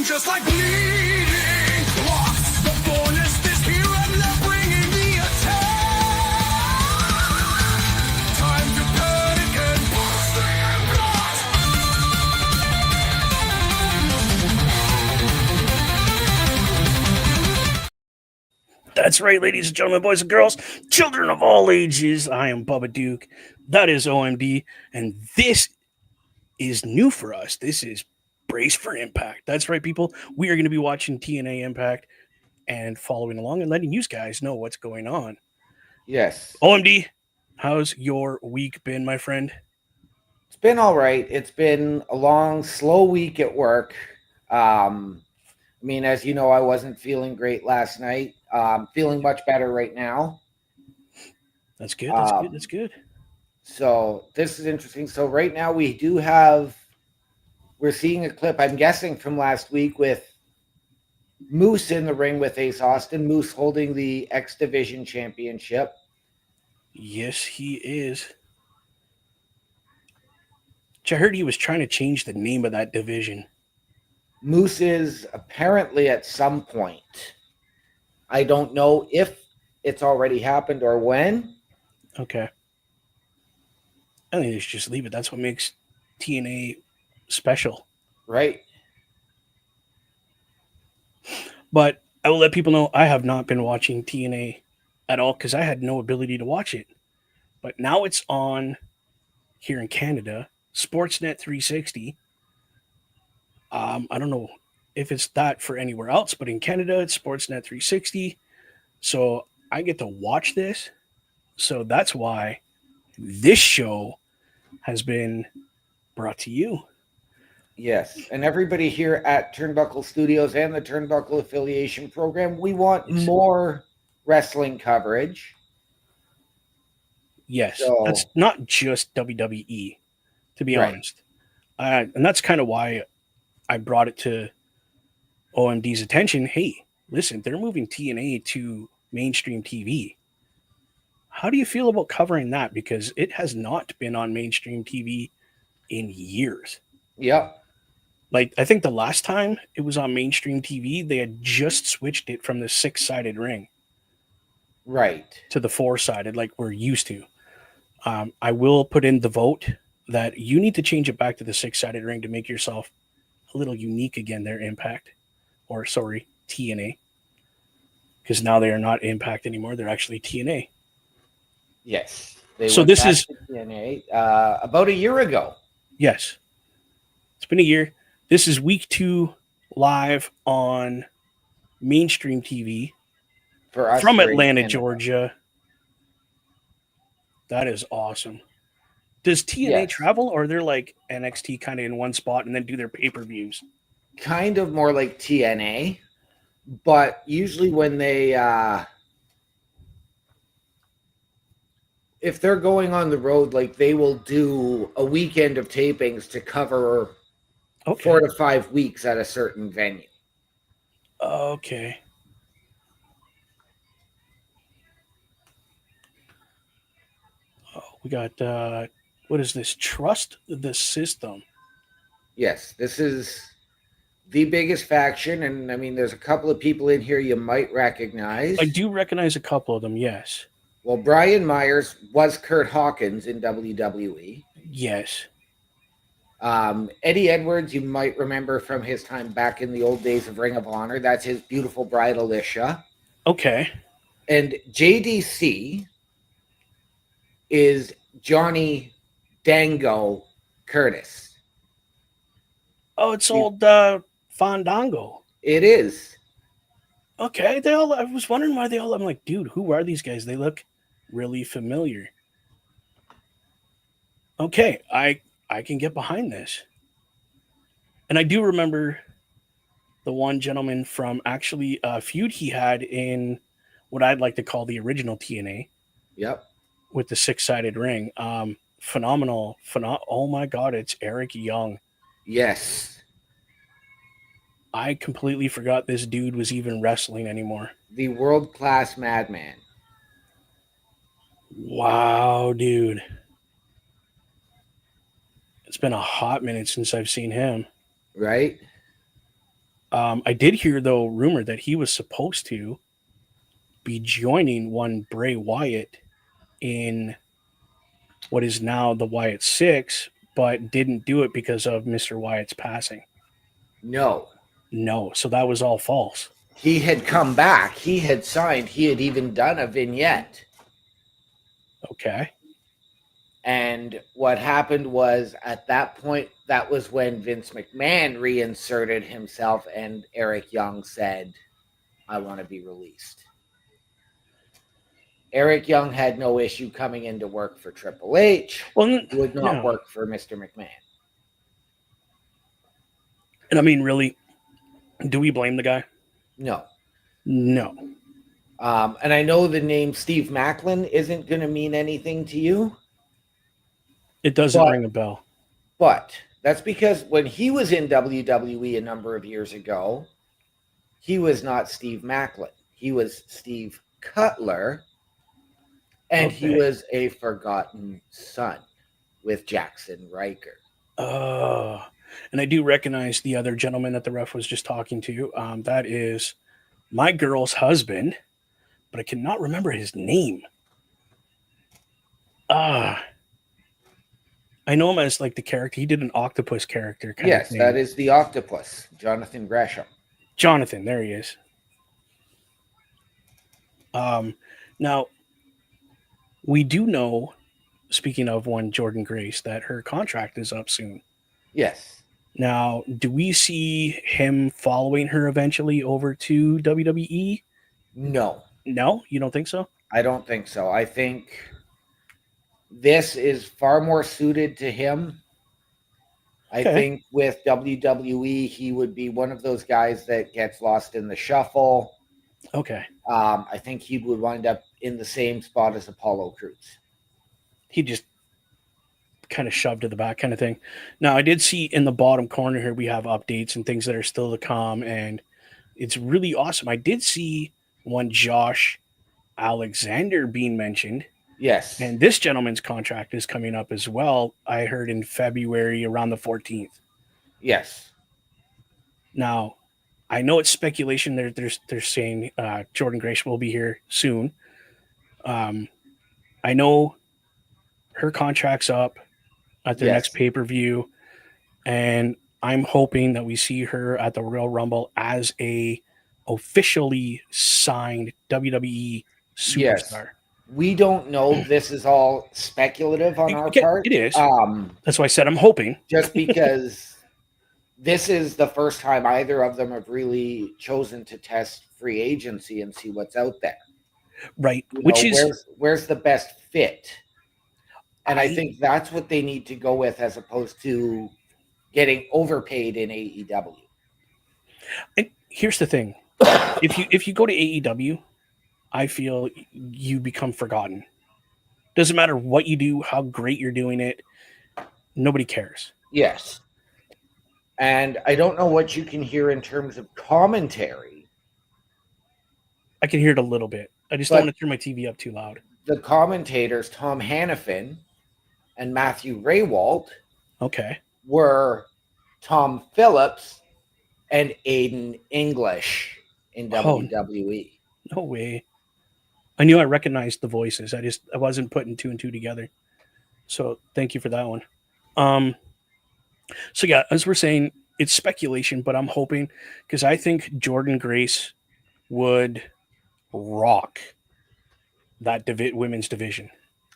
Just like bleeding clots, the bonus is here and they're bringing the attack. Time to panic and bust the plot. That's right, ladies and gentlemen, boys and girls, children of all ages. I am Bubba Duke. That is OMD, and this is new for us. This is Brace for Impact. That's right, people. We are going to be watching TNA Impact and following along and letting you guys know what's going on. Yes. OMD, how's your week been, my friend? It's been all right. It's been a long, slow week at work. I mean, as you know, I wasn't feeling great last night. Feeling much better right now. That's good. That's good. That's good. So this is interesting. So right now we're seeing a clip, I'm guessing, from last week with Moose in the ring with Ace Austin. Moose holding the X Division Championship. Yes, he is. I heard he was trying to change the name of that division. Moose is apparently at some point. I don't know if it's already happened or when. Okay. I think they should just leave it. That's what makes TNA special. Right. But I will let people know I have not been watching TNA at all because I had no ability to watch it. But now it's on here in Canada, Sportsnet 360. I don't know if it's that for anywhere else, but in Canada, it's Sportsnet 360. So I get to watch this. So that's why this show has been brought to you. Yes, and everybody here at Turnbuckle Studios and the Turnbuckle Affiliation Program, we want more wrestling coverage. Yes, that's not just WWE, to be honest. And that's kind of why I brought it to OMD's attention. Hey, listen, they're moving TNA to mainstream TV. How do you feel about covering that? Because it has not been on mainstream TV in years. Yep. Like, I think the last time it was on mainstream TV, they had just switched it from the 6-sided ring. Right. To the 4-sided, like we're used to. I will put in the vote that you need to change it back to the 6-sided ring to make yourself a little unique again there, Impact. Or, sorry, TNA. Because now they are not Impact anymore. They're actually TNA. Yes. So this is TNA about a year ago. Yes. It's been a year. This is week 2 live on mainstream TV for us from Atlanta, Georgia. That is awesome. Does TNA travel, or they're like NXT kind of in one spot and then do their pay-per-views? Kind of more like TNA, but usually when they if they're going on the road, like they will do a weekend of tapings to cover 4 to 5 weeks at a certain venue. Okay. Oh, we got, what is this? Trust the System. Yes, this is the biggest faction. And I mean, there's a couple of people in here you might recognize. I do recognize a couple of them, yes. Well, Brian Myers was Kurt Hawkins in WWE. Yes. Eddie Edwards, you might remember from his time back in the old days of Ring of Honor. That's his beautiful bride, Alicia. Okay. And JDC is Johnny Dango Curtis. Oh, it's old Fandango. It is. Okay. I was wondering why I'm like, dude, who are these guys? They look really familiar. Okay. I can get behind this. And I do remember the one gentleman from actually a feud he had in what I'd like to call the original TNA Yep. with the six-sided ring. Oh my God, it's Eric Young. Yes. I completely forgot this dude was even wrestling anymore. The world class madman. Wow, dude. It's been a hot minute since I've seen him. Right? I did hear, though, rumor that he was supposed to be joining one Bray Wyatt in what is now the Wyatt Six, but didn't do it because of Mr. Wyatt's passing. No. No, so that was all false. He had come back. He had signed. He had even done a vignette. Okay. And what happened was at that point, that was when Vince McMahon reinserted himself, and Eric Young said, I want to be released. Eric Young had no issue coming into work for Triple H. Well, He would not no. work for Mr. McMahon. And I mean, really, do we blame the guy? No. No. And I know the name Steve Macklin isn't going to mean anything to you, It doesn't but ring a bell. that's because when he was in WWE a number of years ago, he was not Steve Macklin. He was Steve Cutler, and he Okay. was a forgotten son with Jackson Riker. Uh, and I do recognize the other gentleman that the ref was just talking to. That is my girl's husband, but I cannot remember his name. Ah, I know him as like the character. He did an octopus character kind of Yes, that thing. is the octopus, Jonathan Gresham. Jonathan, there he is. Um, Now we do know, speaking of one Jordan Grace, that her contract is up soon. Yes. Now, do we see him following her eventually over to WWE? No, No, you don't think so? I don't think so. I think this is far more suited to him. I Okay. think with WWE, he would be one of those guys that gets lost in the shuffle. Okay. I think he would wind up in the same spot as Apollo Crews. He just kind of shoved to the back kind of thing. Now, I did see in the bottom corner here we have updates and things that are still to come, and it's really awesome. I did see one Josh Alexander being mentioned, Yes, and this gentleman's contract is coming up as well. I heard in February around the 14th. yes, Now, I know it's speculation. They're saying Jordan Grace will be here soon. Um, I know her contract's up at their next yes, pay per view, and I'm hoping that we see her at the Royal Rumble as a officially signed WWE yes. superstar. We don't know. This is all speculative on our It part. is. That's why I said I'm hoping. Just because this is the first time either of them have really chosen to test free agency and see what's out there. Right. You know, Which is where's the best fit? And I I think that's what they need to go with as opposed to getting overpaid in AEW. and here's the thing. If you go to AEW, I feel you become forgotten. Doesn't matter what you do, how great you're doing it, nobody cares. Yes. And I don't know what you can hear in terms of commentary, I can hear it a little bit. I just don't but want to turn my TV up too loud. the commentators, Tom Hannafin and Matthew Raywalt, Okay. were Tom Phillips and Aiden English in Oh, WWE. no way. I knew I recognized the voices. I wasn't putting two and two together. So thank you for that one. Um, so yeah, as we're saying, it's speculation, but I'm hoping because I think Jordan Grace would rock that women's division.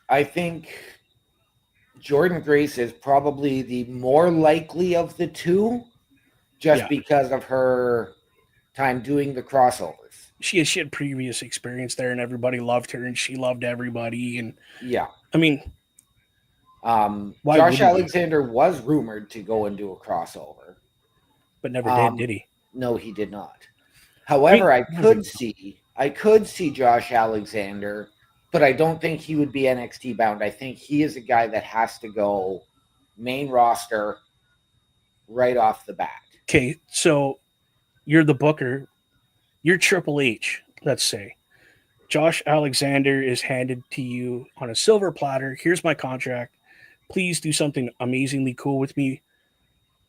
I think Jordan Grace is probably the more likely of the two just Yeah, because of her time doing the crossovers. she had previous experience there, and everybody loved her, and she loved everybody. And Yeah. I mean, why Josh wouldn't you? Alexander was rumored to go and do a crossover. But never did Um, he? No, he did not. I mean, However, I don't think so. I could see Josh Alexander, but I don't think he would be NXT bound. I think he is a guy that has to go main roster right off the bat. Okay, so you're the booker. You're Triple H. Let's say Josh Alexander is handed to you on a silver platter. Here's my contract. Please do something amazingly cool with me.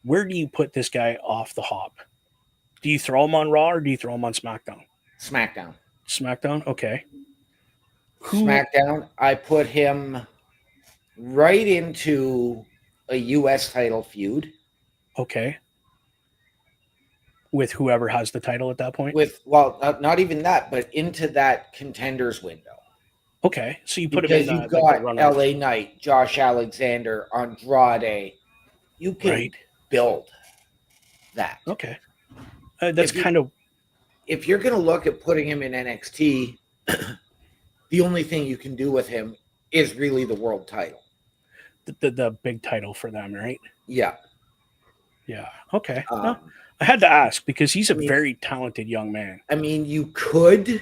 Where do you put this guy off the hop? Do you throw him on Raw or do you throw him on SmackDown? SmackDown. SmackDown. Okay. Who? SmackDown, I put him right into a US title feud Okay. With whoever has the title at that point. with, well, not even that, but into that contenders window. Okay. So you put him in Because you've like the got runners, LA Knight, Josh Alexander, Andrade. You can right? build that. Okay. That's If you kind of if you're going to look at putting him in NXT, the only thing you can do with him is really the world title. the big title for them, right? Yeah. Yeah. Okay. No, Um, I had to ask because he's a I mean, very talented young man. you could,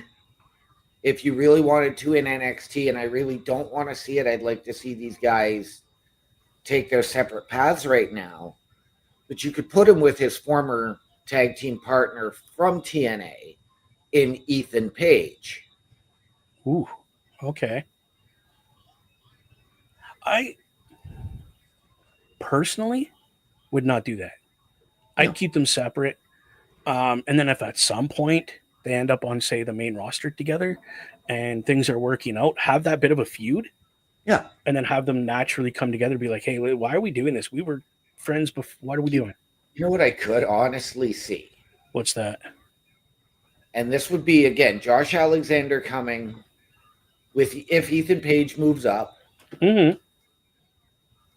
if you really wanted to, in NXT, and I really don't want to see it. I'd like to see these guys take their separate paths right now. But you could put him with his former tag team partner from TNA in Ethan Page. Ooh. Okay. I personally would not do that. I'd No. keep them separate. And then if at some point they end up on, say, the main roster together and things are working out, have that bit of a feud Yeah. and then have them naturally come together and be like, hey, why are we doing this? We were friends before. What are we doing? You know what I could honestly see? What's that? And this would be, again, Josh Alexander coming with, if Ethan Page moves up, Mm-hmm.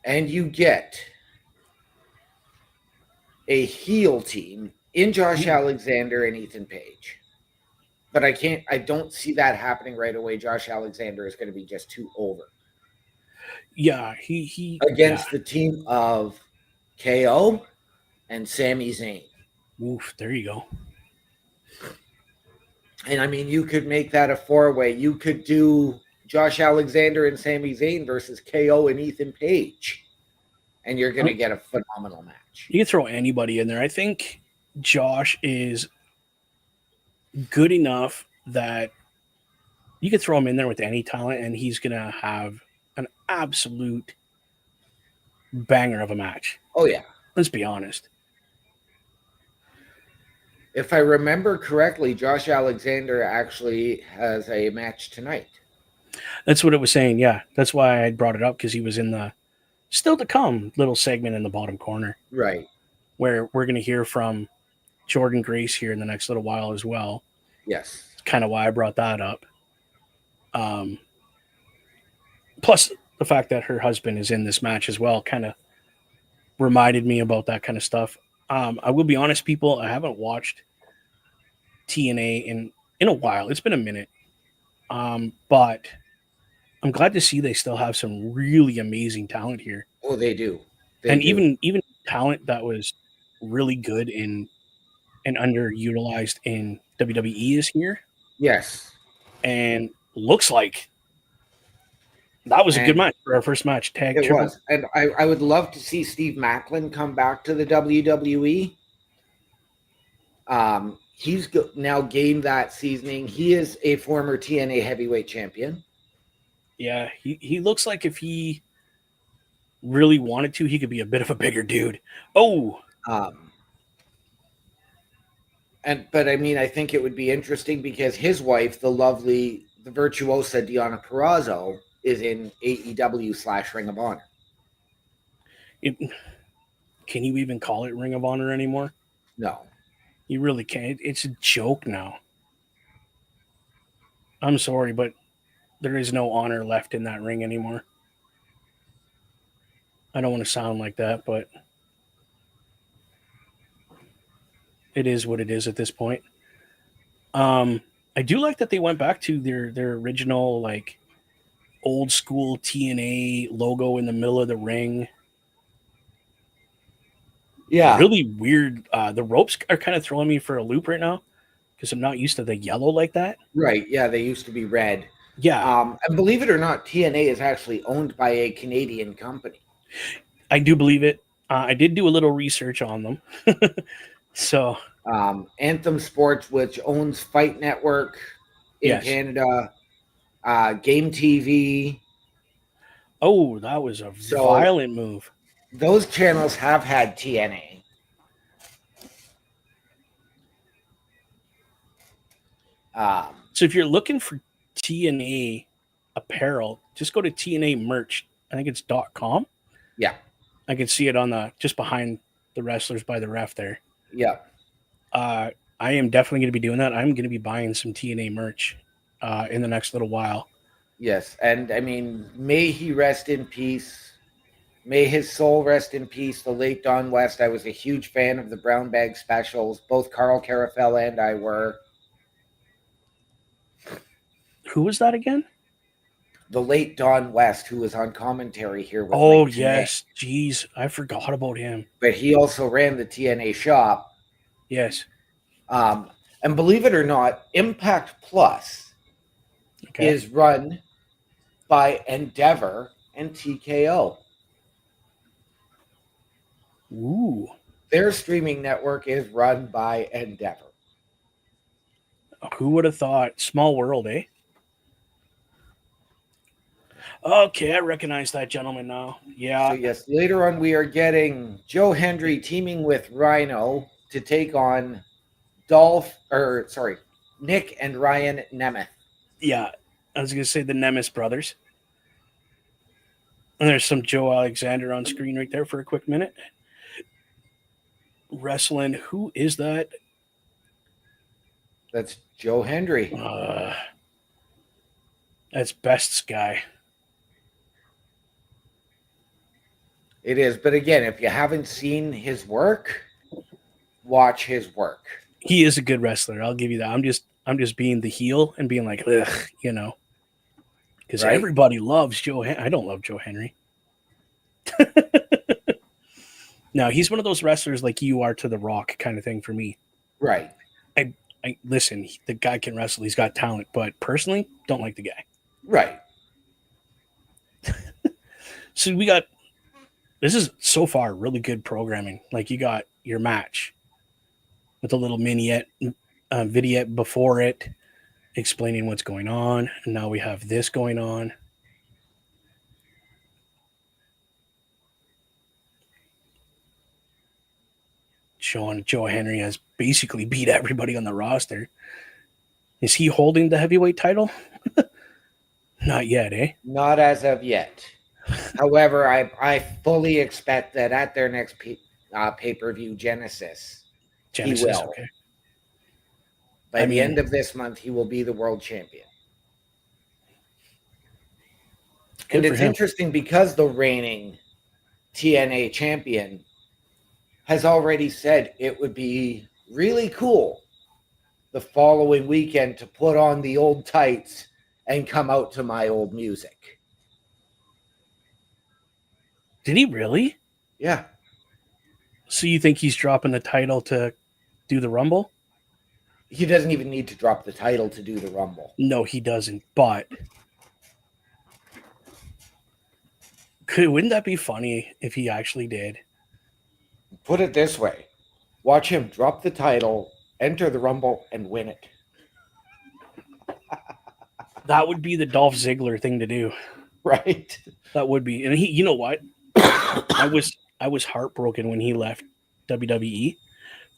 and you get a heel team in Josh Alexander and Ethan Page. But I don't see that happening right away. Josh Alexander is going to be just too over. Yeah, yeah. Against the team of KO and Sami Zayn. Oof, there you go. And I mean, you could make that a 4-way. You could do Josh Alexander and Sami Zayn versus KO and Ethan Page. And you're going to get a phenomenal match. You can throw anybody in there. I think Josh is good enough that you could throw him in there with any talent and he's going to have an absolute banger of a match. Oh, yeah. Let's be honest. If I remember correctly, Josh Alexander actually has a match tonight. That's what it was saying. Yeah, that's why I brought it up because he was in the still to come little segment in the bottom corner Right. where we're going to hear from Jordan Grace here in the next little while as well. Yes. It's kind of why I brought that up. Plus, the fact that her husband is in this match as well kind of reminded me about that kind of stuff. I will be honest, people, I haven't watched TNA in a while. It's been a minute, but I'm glad to see they still have some really amazing talent here, Oh, they do. They and do. even talent that was really good in and underutilized in WWE is here, Yes. and looks like that was a good And match for our first match. Tag it triple. was. And I would love to see Steve Macklin come back to the WWE. He's now gained that seasoning. He is a former TNA heavyweight champion. Yeah, he looks like if he really wanted to, he could be a bit of a bigger dude. Oh, Um, but I mean, I think it would be interesting because his wife, the virtuosa Deonna Purrazzo, is in AEW / Ring of Honor. it, can you even call it Ring of Honor anymore? No. You really can't. It's a joke now. I'm sorry, but there is no honor left in that ring anymore. I don't want to sound like that, but it is what it is at this point. Um, I do like that they went back to their original like old school TNA logo in the middle of the ring. Yeah, Really weird. The ropes are kind of throwing me for a loop right now because I'm not used to the yellow like that. right. Yeah, they used to be red. Yeah, And believe it or not, TNA is actually owned by a Canadian company. I do believe it. I did do a little research on them. So, Anthem Sports, which owns Fight Network in yes. Canada, Game TV. Oh, that was a So violent move. those channels have had TNA. Um, So, if you're looking for TNA apparel, just go to TNA merch. I think it's .com. yeah, I can see it on the just behind the wrestlers by the ref there. yeah, Uh, I am definitely going to be doing that. I'm going to be buying some TNA merch in the next little while. yes. And I mean, may he rest in peace. May his soul rest in peace. The late Don West. I was a huge fan of the Brown Bag specials. Both Carl Carafella and I were. Who was that again? The late Don West, who was on commentary here with Oh Link Tenay, yes, jeez, I forgot about him. but he also ran the TNA shop. Yes. Um, and believe it or not, Impact Plus Okay. is run by Endeavor and TKO. Ooh, Their streaming network is run by Endeavor. who would have thought? Small world, eh? Okay, I recognize that gentleman now. So Yeah, yes, later on we are getting Joe Hendry teaming with Rhino to take on Nick and Ryan Nemeth. yeah. I was gonna say the Nemesis brothers. And there's some Joe Alexander on screen right there for a quick minute. Wrestling. Who is that? That's Joe Hendry. Uh, that's Best's guy. It is, but again, if you haven't seen his work, watch his work. He is a good wrestler. I'll give you that. I'm just being the heel and being like, ugh, because Right? everybody loves Joe. I don't love Joe Henry. No, he's one of those wrestlers like you are to The Rock kind of thing for me. Right. I listen. The guy can wrestle. He's got talent, but personally, don't like the guy. Right. So we got this is so far really good programming. Like you got your match with a little vignette before it explaining what's going on, and now we have this going on. Showing Joe Henry has basically beat everybody on the roster. Is he holding the heavyweight title? Not yet, eh? Not as of yet. However, I fully expect that at their next pay-per-view Genesis, he Genesis, will. okay. By the end of this month, he will be the world champion. And it's interesting because the reigning TNA champion has already said it would be really cool the following weekend to put on the old tights and come out to my old music. Did he really? Yeah. So you think he's dropping the title to do the Rumble? He doesn't even need to drop the title to do the Rumble. No, he doesn't. But wouldn't that be funny if he actually did? Put it this way. Watch him drop the title, enter the Rumble, and win it. That would be the Dolph Ziggler thing to do. Right? That would be. And he, you know what? I was heartbroken when he left WWE.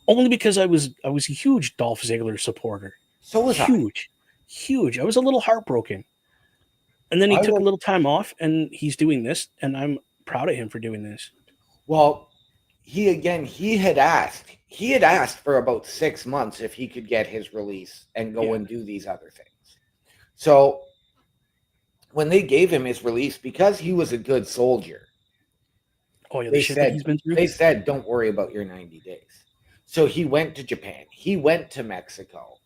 Only because I was a huge Dolph Ziggler supporter. So was Huge. Huge. I was a little heartbroken. And then he took a little time off and he's doing this, and I'm proud of him for doing this. Well, he had asked for about 6 months if he could get his release and go and do these other things. So when they gave him his release, because he was a good soldier, Oh yeah, the shit that he's been through. They said, "Don't worry about your 90 days." So he went to Japan. He went to Mexico.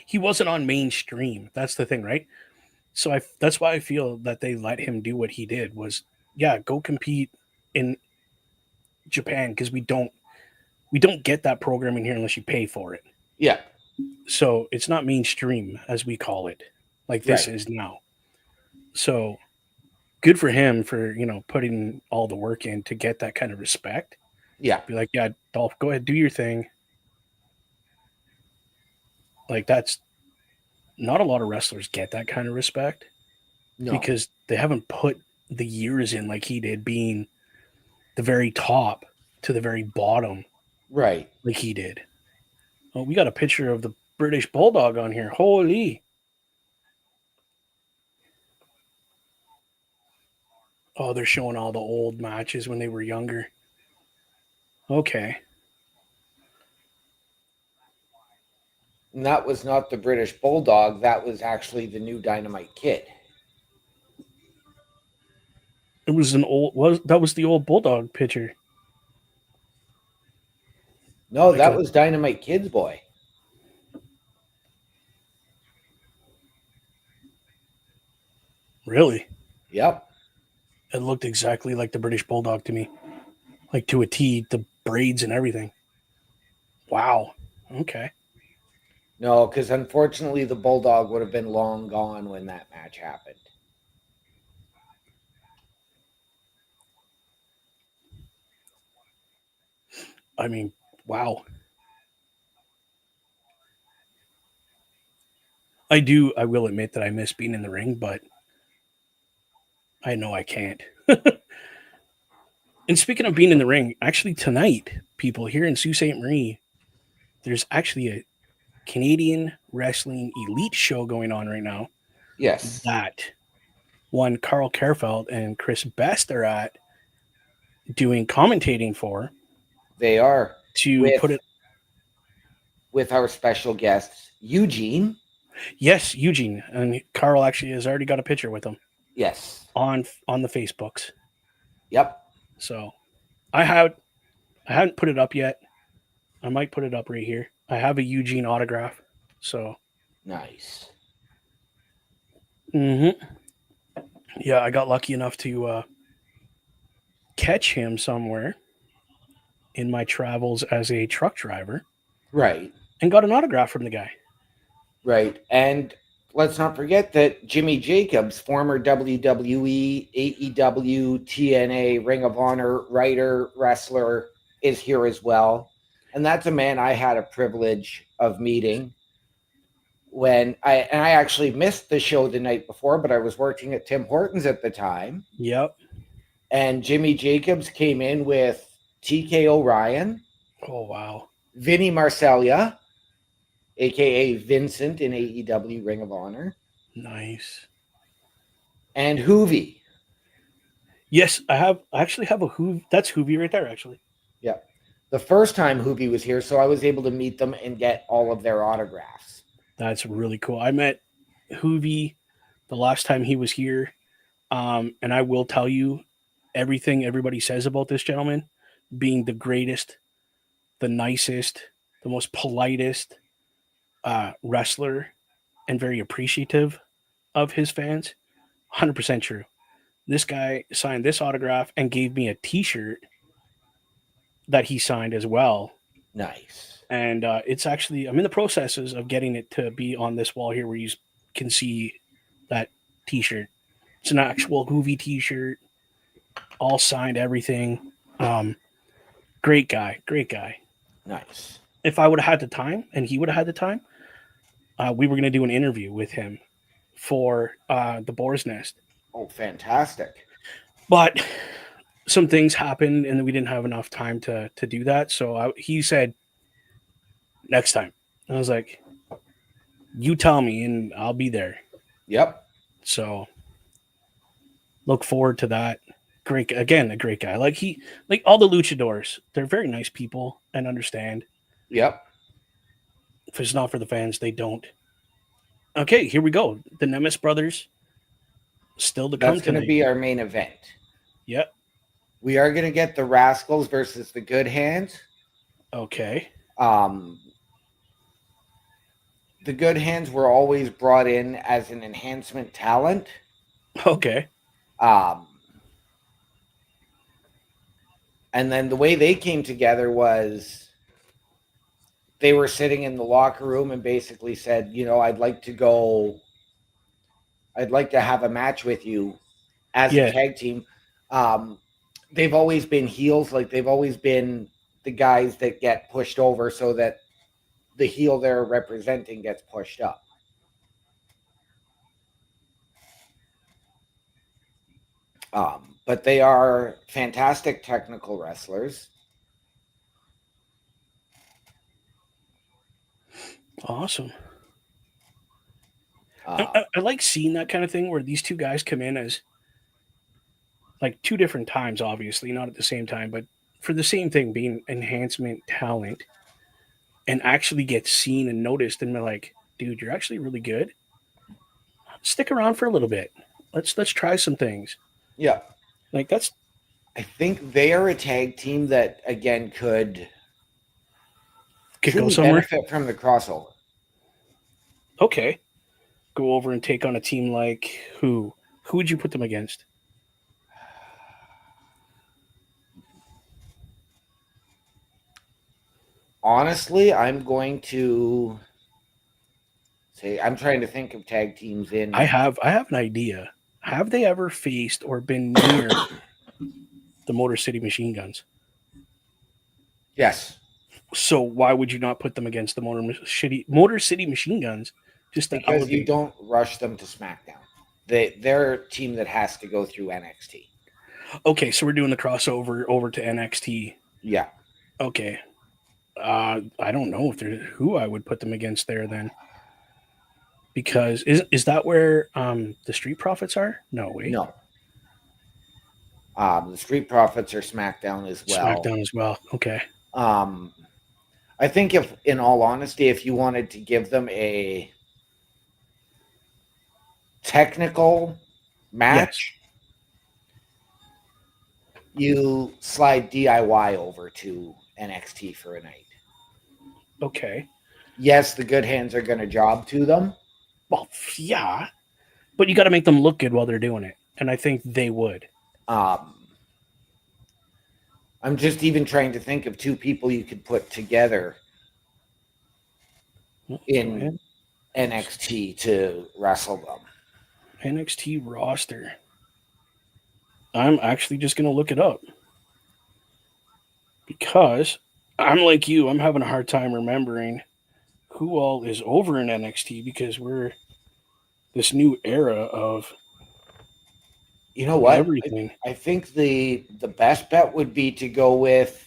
He wasn't on mainstream. That's the thing, right? So that's why I feel that they let him do what he did. Was yeah, go compete in Japan because we don't get that programming here unless you pay for it. Yeah, So it's not mainstream as we call it, like this right. is now. So good for him for putting all the work in to get that kind of respect. Yeah, Be like, yeah, Dolph, go ahead, do your thing. Like that's not a lot of wrestlers get that kind of respect no, because they haven't put the years in like he did, being the very top to the very bottom right. like he did. Oh, we got a picture of the British Bulldog on here. Holy. Oh, they're showing all the old matches when they were younger. Okay. And that was not the British Bulldog. That was actually the new Dynamite Kid. It was an old was that was the old Bulldog picture. No, Like that a was Dynamite Kid's boy. really. Yep. It looked exactly like the British Bulldog to me. Like to a T, the braids and everything. Wow. Okay. No, because unfortunately the Bulldog would have been long gone when that match happened. I mean, wow. I will admit that I miss being in the ring, but I know I can't. And speaking of being in the ring, actually tonight, people here in Sault Ste. Marie, there's actually a Canadian wrestling elite show going on right now Yes, that one Carl Kerfeld and Chris Best are at doing commentating for they are to with put it. our special guests Eugene. Yes, Eugene and Carl actually has already got a picture with him Yes. on the Facebooks. Yep. So I haven't put it up yet. I might put it up right here. I have a Eugene autograph. So Nice. hmm yeah, I got lucky enough to catch him somewhere in my travels as a truck driver Right. and got an autograph from the guy. Right. And let's not forget that Jimmy Jacobs, former WWE, AEW, TNA, Ring of Honor writer, wrestler, is here as well. And that's a man I had a privilege of meeting I actually missed the show the night before, but I was working at Tim Hortons at the time. Yep. And Jimmy Jacobs came in with TK O'Ryan, Oh wow. Vinny Marcellia, aka Vincent in AEW Ring of Honor, Nice. and Hoovy. Yes, I actually have a Hoov. That's Hoovy right there, actually. Yeah. The first time Hoovy was here, so I was able to meet them and get all of their autographs. That's really cool. I met Hoovy the last time he was here. And I will tell you everything everybody says about this gentleman being the greatest, the nicest, the most politest wrestler, and very appreciative of his fans. 100% true. This guy signed this autograph and gave me a T-shirt that he signed as well. Nice. And it's actually I'm in the processes of getting it to be on this wall here where you can see that T-shirt. It's an actual Hoovy T-shirt, all signed, everything. Um, Great guy, great guy. Nice. If I would have had the time and he would have had the time, we were going to do an interview with him for the Boar's Nest. Oh, fantastic. But some things happened and we didn't have enough time to do that. So he said, next time. I was like, you tell me and I'll be there. Yep. So look forward to that. Great, again, a great guy. Like all the luchadors, they're very nice people and understand. Yep. If it's not for the fans, they don't. Okay, here we go. The Nemes brothers still to come That's going to tonight. be our main event. Yep. We are going to get the Rascals versus the Good Hands. Okay. Um, the Good Hands were always brought in as an enhancement talent. Okay. Um, And then the way they came together was they were sitting in the locker room and basically said, I'd like to have a match with you as a Yeah. tag team. Um, they've always been heels, like they've always been the guys that get pushed over so that the heel they're representing gets pushed up. But they are fantastic technical wrestlers. Awesome. I, Uh, I, I like seeing that kind of thing where these two guys come in as like two different times, obviously, not at the same time, but for the same thing, being enhancement talent, and actually get seen and noticed, and they're like, dude, you're actually really good. Stick around for a little bit. Let's try some things. yeah, Like that's I think they are a tag team that again could could go truly somewhere. benefit from the crossover. Okay, go over and take on a team like who? Who would you put them against? Honestly, I'm going to say I'm trying to think of tag teams I in. have I have an idea. Have they ever faced or been near the Motor City Machine Guns? Yes, So why would you not put them against the Motor City Machine Guns just to because you elevate? don't rush them to SmackDown. They're a team that has to go through NXT. Okay, so we're doing the crossover over to NXT. Yeah. Okay, I don't know if there's who I would put them against there then, because is that where the Street Profits are? No, wait, No. The Street Profits are SmackDown as well. SmackDown as well. Okay, Um, I think if, in all honesty, if you wanted to give them a technical yes, match, you slide DIY over to NXT for a night. okay. Yes, the good hands are going to job to them. Well, yeah, but you got to make them look good while they're doing it, and I think they would. Um, I'm just even trying to think of two people you could put together Well, go in ahead. NXT to wrestle them. NXT roster. I'm actually just gonna look it up because I'm like you. I'm having a hard time remembering who all is over in NXT because we're this new era of You know what? everything. I think the best bet would be to go with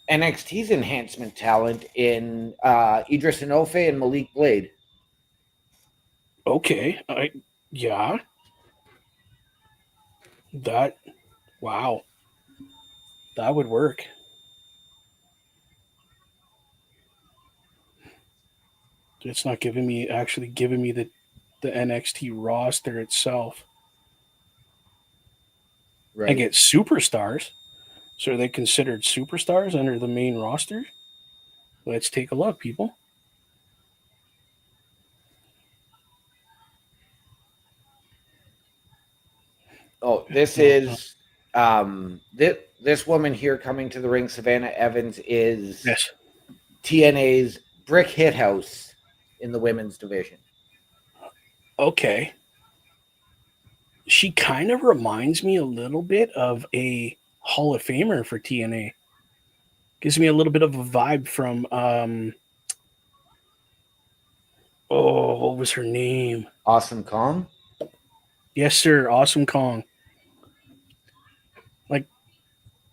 NXT's enhancement talent in Idris Enofe and Malik Blade. Okay, yeah, that wow, that would work. It's not giving me actually giving me the NXT roster itself. I Right. get superstars. So are they considered superstars under the main roster? Let's take a look, people. Oh, this No, is this woman here coming to the ring, Savannah Evans, is yes. TNA's Brick Hithouse in the women's division. Okay. She kind of reminds me a little bit of a Hall of Famer for TNA. Gives me a little bit of a vibe from oh, what was her name? Awesome Kong. Yes, sir, Awesome Kong. Like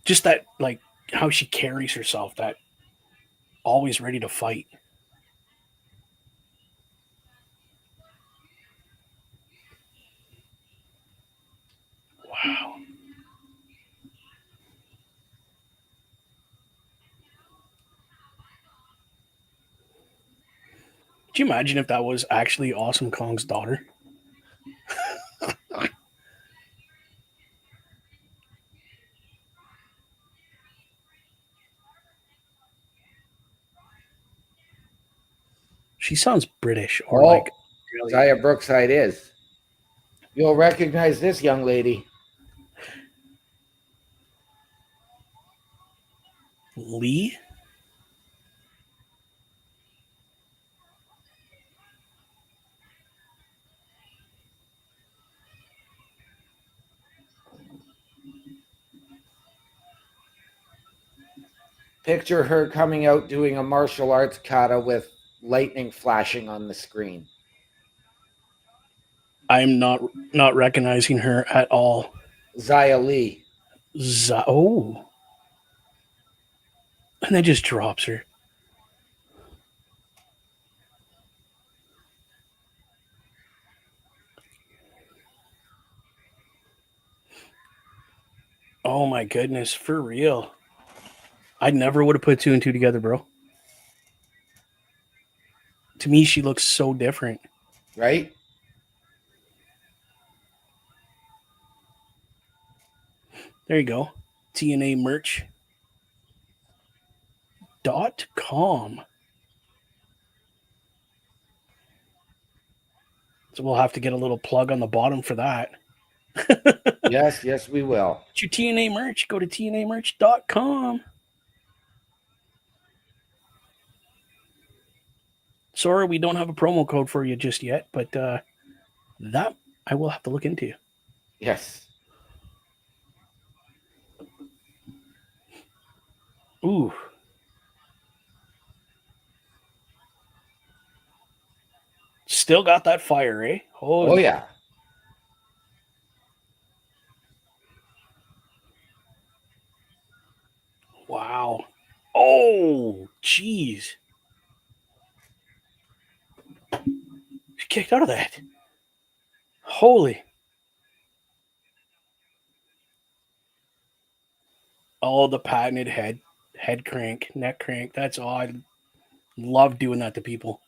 just that like how she carries herself, that always ready to fight. Wow. Could you imagine if that was actually Awesome Kong's daughter? She sounds British or Oh, like Australian. Zaya Brookside is. You'll recognize this young lady. Lee? Picture her coming out doing a martial arts kata with lightning flashing on the screen. I'm not recognizing her at all. Zia Lee. Oh. And then just drops her. Oh my goodness, for real. I never would have put two and two together, bro. To me, she looks so different. Right? There you go. TNA merch.com. So we'll have to get a little plug on the bottom for that. Yes, we will. Get your TNA merch. Go to tnamerch.com. Sorry, we don't have a promo code for you just yet, but that I will have to look into. Yes. Ooh. Still got that fire, eh? Oh, yeah. Wow. Oh, jeez. She kicked out of that. Holy. Oh, the patented head crank, neck crank. That's all. I love doing that to people.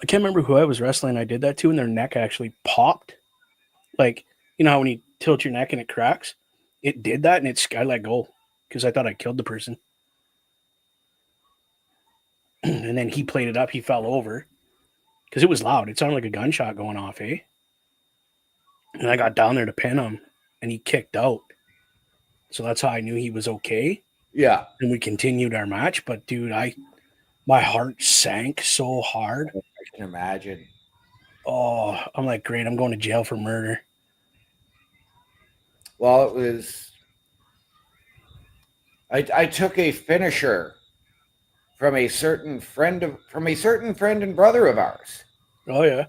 I can't remember who I was wrestling. I did that to, and their neck actually popped. Like, you know how when you tilt your neck and it cracks? It did that, and I let go because I thought I killed the person. And then he played it up. He fell over because it was loud. It sounded like a gunshot going off, eh? And I got down there to pin him, and he kicked out. So that's how I knew he was okay. Yeah. And we continued our match. But dude, my heart sank so hard. I can imagine. Oh, I'm like, great, I'm going to jail for murder. Well, it was. I took a finisher from a certain friend and brother of ours, Oh yeah.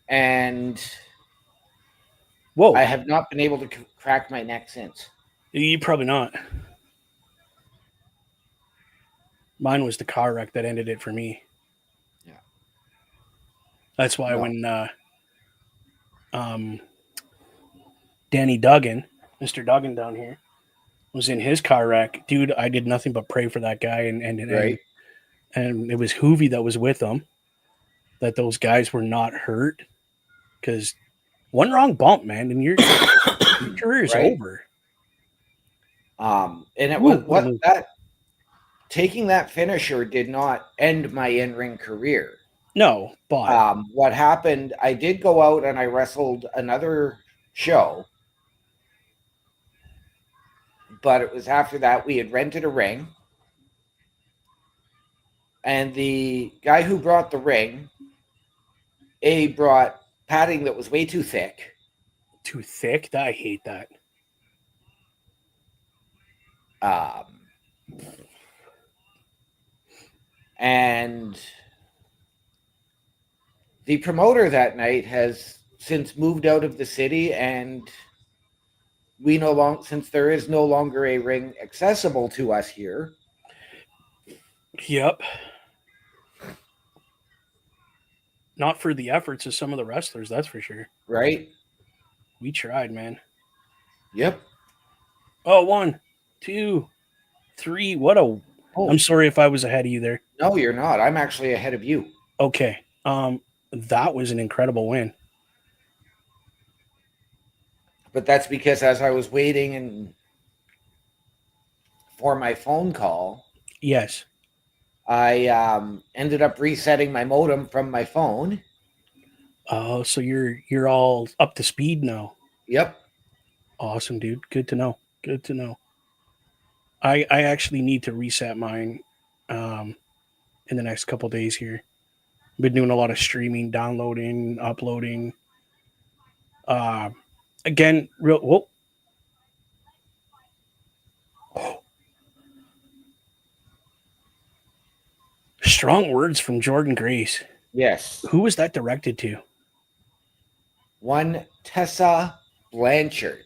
and Whoa. I have not been able to crack my neck since. You probably not. Mine was the car wreck that ended it for me. Yeah. That's why No. when um, Danny Duggan, Mr. Duggan down here, was in his car wreck, dude, I did nothing but pray for that guy, Right. and it was Hoovy that was with him, that those guys were not hurt, because one wrong bump, man, and your career is Right. over. And it Ooh, was what that taking that finisher did not end my in-ring career. No, but What happened, I did go out and I wrestled another show, but it was after that we had rented a ring, and the guy who brought the ring, brought padding that was way too thick. too thick. I hate that. And the promoter that night has since moved out of the city, and since there is no longer a ring accessible to us here. Yep. Not for the efforts of some of the wrestlers, that's for sure. Right? We tried, man. Yep. Oh, 1, 2, 3. What a. Oh, I'm sorry if I was ahead of you there. no, you're not. I'm actually ahead of you. Okay. That was an incredible win. But that's because as I was waiting for my phone call, Yes. I ended up resetting my modem from my phone. Oh, so you're all up to speed now. Yep. Awesome, dude. Good to know. Good to know. I actually need to reset mine um, in the next couple days here. Been doing a lot of streaming, downloading, uploading. Uh, Again, real whoa, strong words from Jordan Grace. Yes. Who was that directed to? One Tessa Blanchard.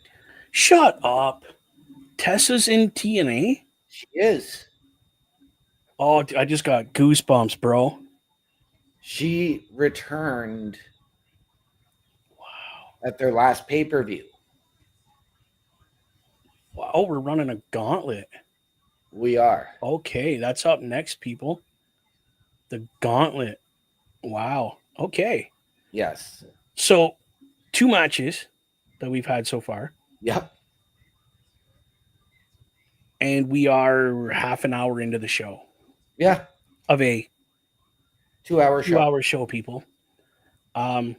Shut up. Tessa's in TNA? She is. Oh, I just got goosebumps, bro. She returned at their last pay-per-view. Wow, we're running a gauntlet. We are. Okay, that's up next, people. The gauntlet. Wow. Okay. Yes. So, two matches that we've had so far, Yep. and we are half an hour into the show Yeah. of a 2-hour show. 2 hour show, people. Um,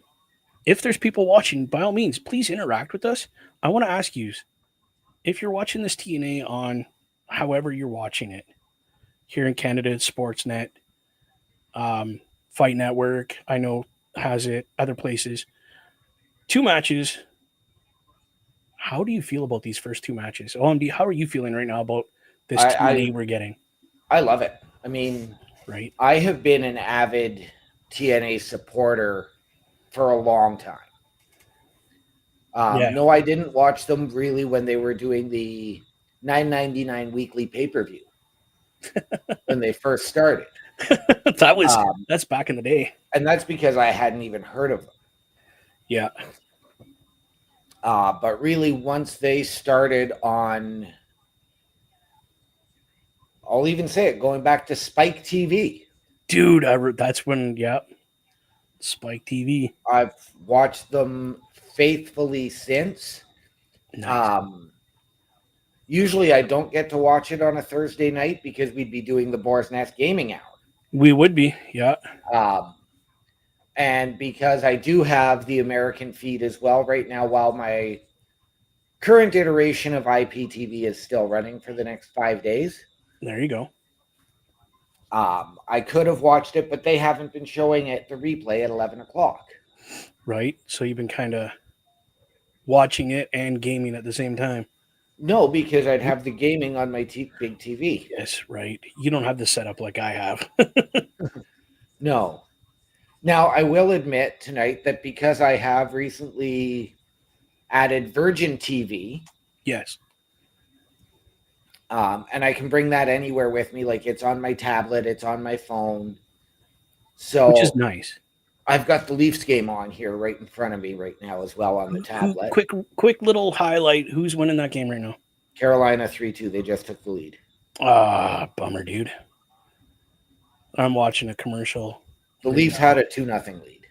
if there's people watching, by all means, please interact with us. I want to ask you if you're watching this TNA on however you're watching it here in Canada, it's Sportsnet, Fight Network, I know has it, other places. Two matches. How do you feel about these first two matches? OMD, how are you feeling right now about this TNA I we're getting? I love it. I mean, Right? I have been an avid TNA supporter for a long time. Yeah. No, I didn't watch them really when they were doing the $9.99 weekly pay-per-view when they first started. That's back in the day. And that's because I hadn't even heard of them. Yeah. But really, once they started on, I'll even say it, going back to Spike TV. Dude, that's when, yeah. Spike TV. I've watched them faithfully since. Nice. Usually I don't get to watch it on a Thursday night because we'd be doing the Boar's Nest Gaming Hour. We would be, yeah. And because I do have the American feed as well right now, while my current iteration of IPTV is still running for the next 5 days. There you go. I could have watched it, but they haven't been showing it, the replay, at 11 o'clock. Right? So you've been kind of watching it and gaming at the same time. No, because I'd have the gaming on my big TV. Yes, right. You don't have the setup like I have. No. Now, I will admit tonight that because I have recently added Virgin TV, Yes. and I can bring that anywhere with me, like it's on my tablet, it's on my phone. So Which is nice. I've got the Leafs game on here right in front of me right now as well on the tablet. Quick little highlight. Who's winning that game right now? Carolina 3-2. They just took the lead. Bummer, dude. I'm watching a commercial. The Leafs had a 2-0 lead.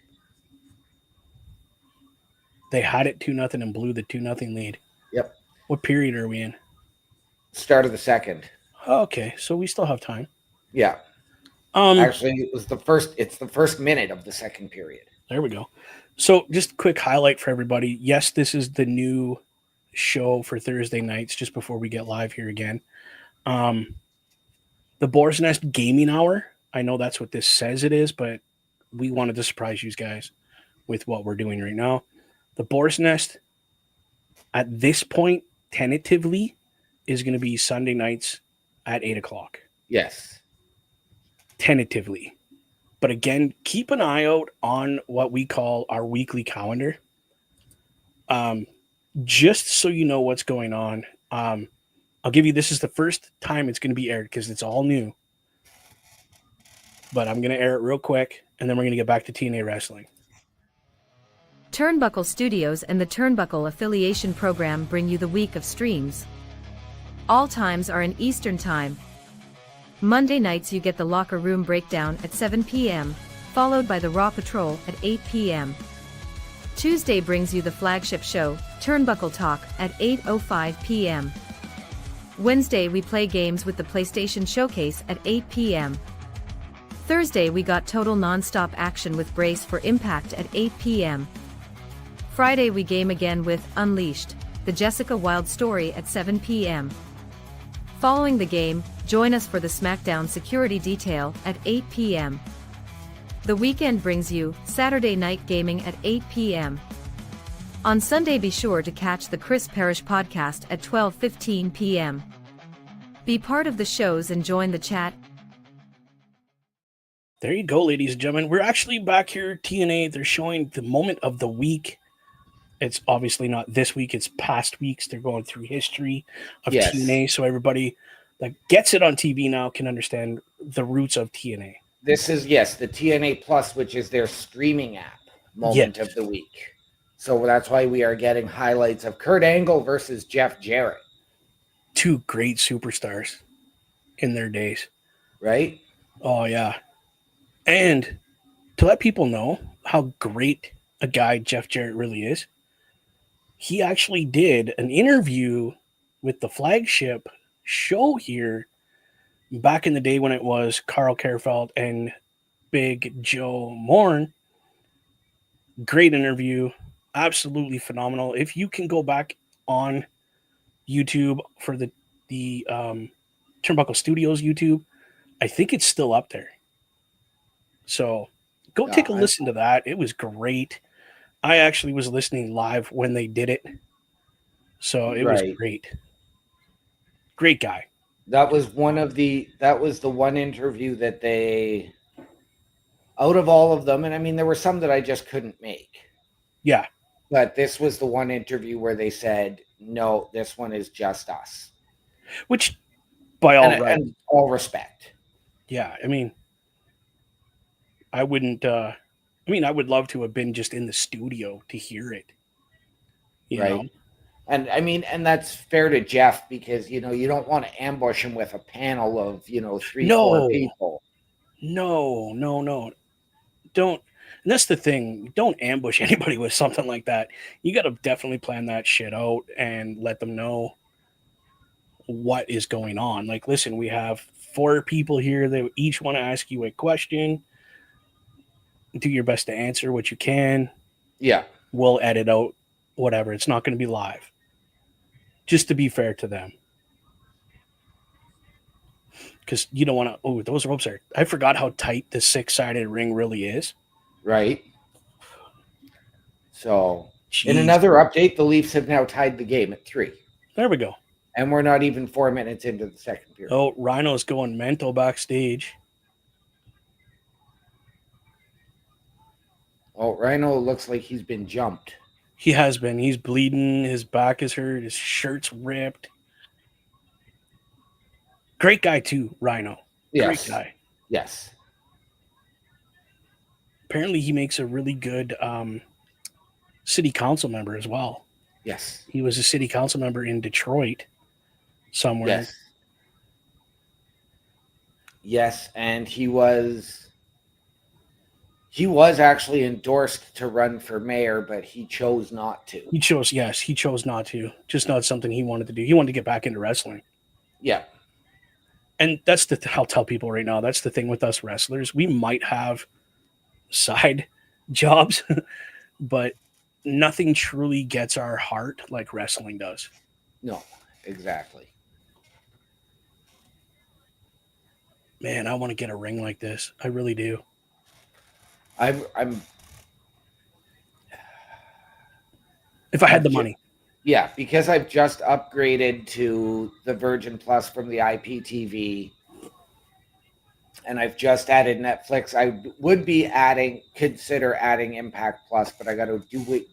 They had it 2-0 and blew the 2-0 lead. Yep. What period are we in? Start of the second. Okay, so we still have time. Yeah. Actually, it's the first minute of the second period. There we go. So just quick highlight for everybody. Yes, this is the new show for Thursday nights just before we get live here again. The Boar's Nest Gaming Hour. I know that's what this says it is, but we wanted to surprise you guys with what we're doing right now. The Boar's Nest at this point, tentatively, is going to be Sunday nights at 8 o'clock. Yes. Tentatively. But again, keep an eye out on what we call our weekly calendar. Just so you know what's going on. I'll give you, this is the first time it's going to be aired because it's all new. But I'm going to air it real quick, and then we're going to get back to TNA Wrestling. Turnbuckle Studios and the Turnbuckle Affiliation Program bring you the week of streams. All times are in Eastern Time. Monday nights you get the Locker Room Breakdown at 7 p.m., followed by the Raw Patrol at 8 p.m. Tuesday brings you the flagship show, Turnbuckle Talk, at 8:05 p.m. Wednesday we play games with the PlayStation Showcase at 8 p.m. Thursday we got total non-stop action with Brace for Impact at 8 p.m. Friday we game again with Unleashed, the Jessica Wilde story at 7 p.m. Following the game, join us for the SmackDown security detail at 8 p.m. The weekend brings you Saturday Night Gaming at 8 p.m. On Sunday be sure to catch the Chris Parrish podcast at 12:15 p.m. Be part of the shows and join the chat. There you go, ladies and gentlemen. We're actually back here, TNA. They're showing the moment of the week. It's obviously not this week, it's past weeks. They're going through history of TNA, so everybody that gets it on TV now can understand the roots of TNA. This is, the TNA Plus, which is their streaming app moment of the week. So that's why we are getting highlights of Kurt Angle versus Jeff Jarrett. Two great superstars in their days. Right? Oh, yeah. And to let people know how great a guy Jeff Jarrett really is, he actually did an interview with the flagship show here back in the day when it was Carl Kerfeld and Big Joe Morn. Great interview. Absolutely phenomenal. If you can go back on YouTube for the Turnbuckle Studios YouTube, I think it's still up there. So go take a listen to that. It was great. I actually was listening live when they did it. So it was great. Great guy. That was the one interview that they, out of all of them, and I mean, there were some that I just couldn't make. Yeah. But this was the one interview where they said, no, this one is just us. Which, by all and all respect. Yeah, I mean, I wouldn't, I would love to have been just in the studio to hear it. You know? And I mean, and that's fair to Jeff because, you don't want to ambush him with a panel of, 3-4 people. No. Don't. And that's the thing. Don't ambush anybody with something like that. You got to definitely plan that shit out and let them know what is going on. Like, listen, we have 4 people here. They each want to ask you a question. Do your best to answer what you can. Yeah. We'll edit out whatever. It's not going to be live. Just to be fair to them. Because you don't want to... Oh, those ropes are... I forgot how tight the 6-sided ring really is. Right. So, in another update, the Leafs have now tied the game at 3. There we go. And we're not even 4 minutes into the second period. Oh, Rhino's going mental backstage. Oh, Rhino looks like he's been jumped. He has been. He's bleeding. His back is hurt. His shirt's ripped. Great guy, too, Rhino. Yes. Great guy. Yes. Apparently, he makes a really good city council member as well. Yes. He was a city council member in Detroit somewhere. Yes. Yes, and he was actually endorsed to run for mayor, but he chose not to. He chose not to. Just not something he wanted to do. He wanted to get back into wrestling. Yeah. And that's I'll tell people right now, that's the thing with us wrestlers. We might have side jobs, but nothing truly gets our heart like wrestling does. No, exactly. Man, I want to get a ring like this. I really do. I'm if I had the money. Yeah, because I've just upgraded to the Virgin Plus from the IPTV, and I've just added Netflix. I would be consider adding Impact Plus, but I got to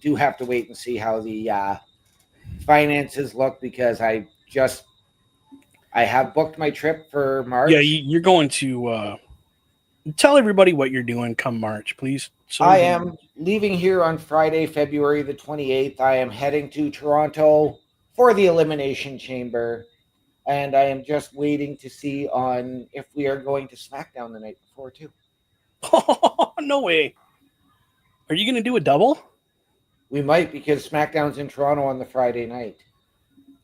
do have to wait and see how the finances look because I have booked my trip for March. Yeah, you're going to tell everybody what you're doing come March, please. So I am leaving here on Friday, February the 28th. I am heading to Toronto for the Elimination Chamber, and I am just waiting to see on if we are going to SmackDown the night before, too. Oh, no way. Are you going to do a double? We might, because SmackDown's in Toronto on the Friday night.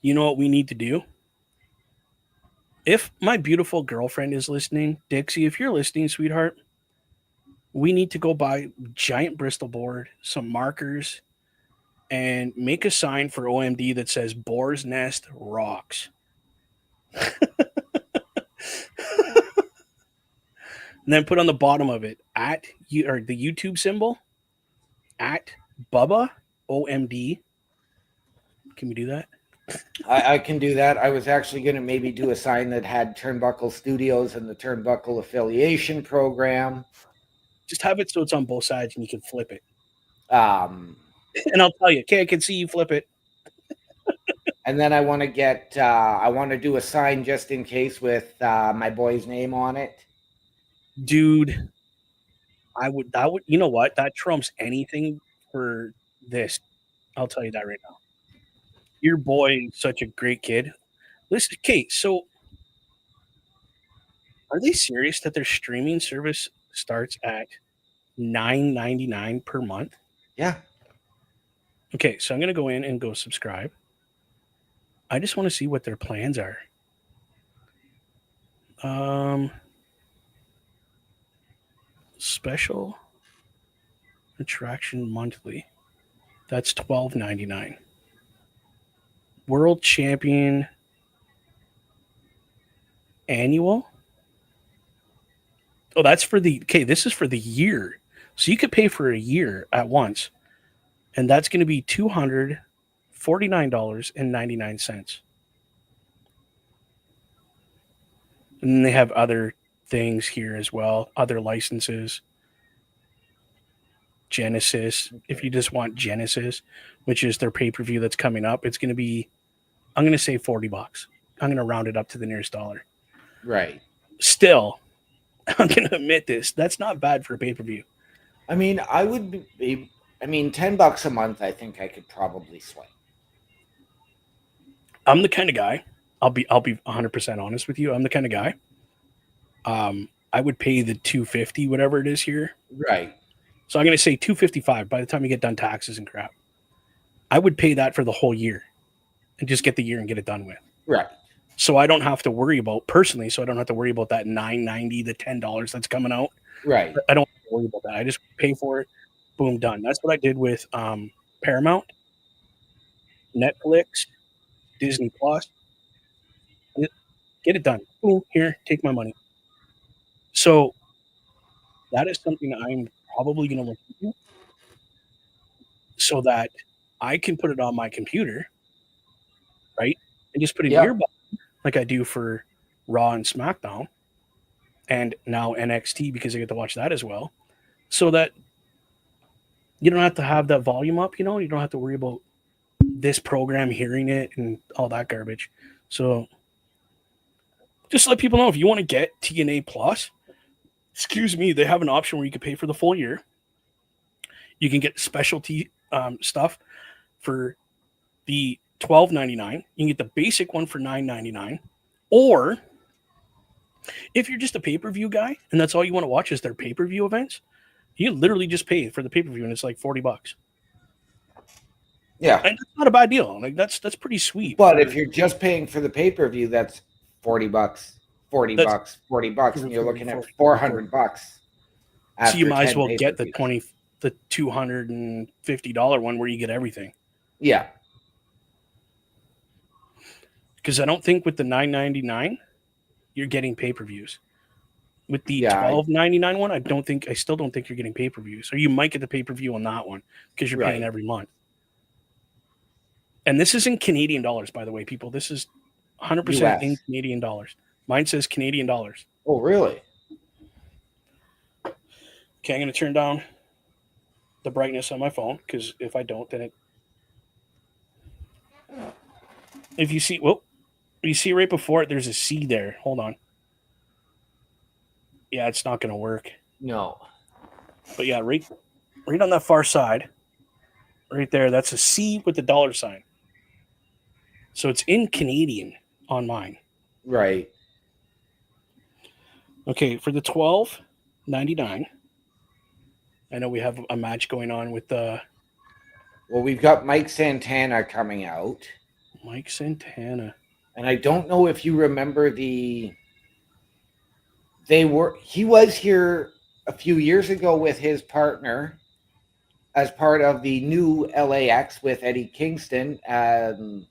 You know what we need to do? If my beautiful girlfriend is listening, Dixie, if you're listening, sweetheart, we need to go buy giant Bristol board, some markers, and make a sign for OMD that says Boar's Nest rocks. And then put on the bottom of it at you or the YouTube symbol at Bubba OMD. Can we do that? I can do that. I was actually going to maybe do a sign that had Turnbuckle Studios and the Turnbuckle Affiliation Program. Just have it so it's on both sides and you can flip it. Um, And I'll tell you, okay, I can see you flip it. and then I want to I want to do a sign just in case with my boy's name on it. Dude, that would, you know what? That trumps anything for this. I'll tell you that right now. Your boy is such a great kid. Listen, Kate, so are they serious that their streaming service starts at $9.99 per month? Yeah. Okay, so I'm gonna go in and go subscribe. I just want to see what their plans are. Um, special attraction monthly. That's $12.99. World champion annual. Oh, that's for the okay. This is for the year, so you could pay for a year at once, and that's going to be $249.99. And then they have other things here as well, other licenses. Genesis, if you just want Genesis, which is their pay per view that's coming up, it's going to be, I'm going to say $40. I'm going to round it up to the nearest dollar. Right. Still, I'm going to admit this. That's not bad for a pay per view. I mean, I would be, I mean, $10 a month, I think I could probably swing. I'm the kind of guy, I'll be 100% honest with you. I'm the kind of guy, I would pay the 250 whatever it is here. Right. So I'm going to say 255 by the time you get done taxes and crap. I would pay that for the whole year and just get the year and get it done with. Right. So I don't have to worry about personally. So I don't have to worry about that $9.90, the $10 that's coming out. Right. I don't have to worry about that. I just pay for it. Boom, done. That's what I did with Paramount, Netflix, Disney Plus. Get it done. Boom, here, take my money. So that is something I'm probably going to look into so that I can put it on my computer, right? And just put an Yep. earbud like I do for Raw and SmackDown and now NXT because I get to watch that as well. So that you don't have to have that volume up, you know, you don't have to worry about this program hearing it and all that garbage. So just let people know if you want to get TNA Plus, excuse me, they have an option where you can pay for the full year. You can get specialty stuff for the $12.99. You can get the basic one for $9.99. Or if you're just a pay-per-view guy and that's all you want to watch is their pay-per-view events, you literally just pay for the pay-per-view and it's like $40. Yeah. And that's not a bad deal. Like that's pretty sweet. But if you're just paying for the pay-per-view, that's $40, $40, That's- $40, and you're looking at $400. So you might as 10 well get the pay-per-views. the $250 one where you get everything. Yeah. Because I don't think with the $9.99 you're getting pay-per-views. With the Yeah, $12.99 one, I still don't think you're getting pay-per-views. Or you might get the pay-per-view on that one because you're paying Right. every month. And this is in Canadian dollars, by the way, people. This is 100% in US. Canadian dollars. Mine says Canadian dollars. Oh, really? Okay, I'm going to turn down the brightness on my phone because if I don't, then it. If you see, well, you see right before it, there's a C there. Hold on. Yeah, it's not going to work. No. But yeah, right on that far side, right there, that's a C with the dollar sign. So it's in Canadian on mine. Right. Okay, for the $12.99, I know we have a match going on with Well, we've got Mike Santana coming out. Mike Santana. And I don't know if you remember he was here a few years ago with his partner as part of the new LAX with Eddie Kingston. And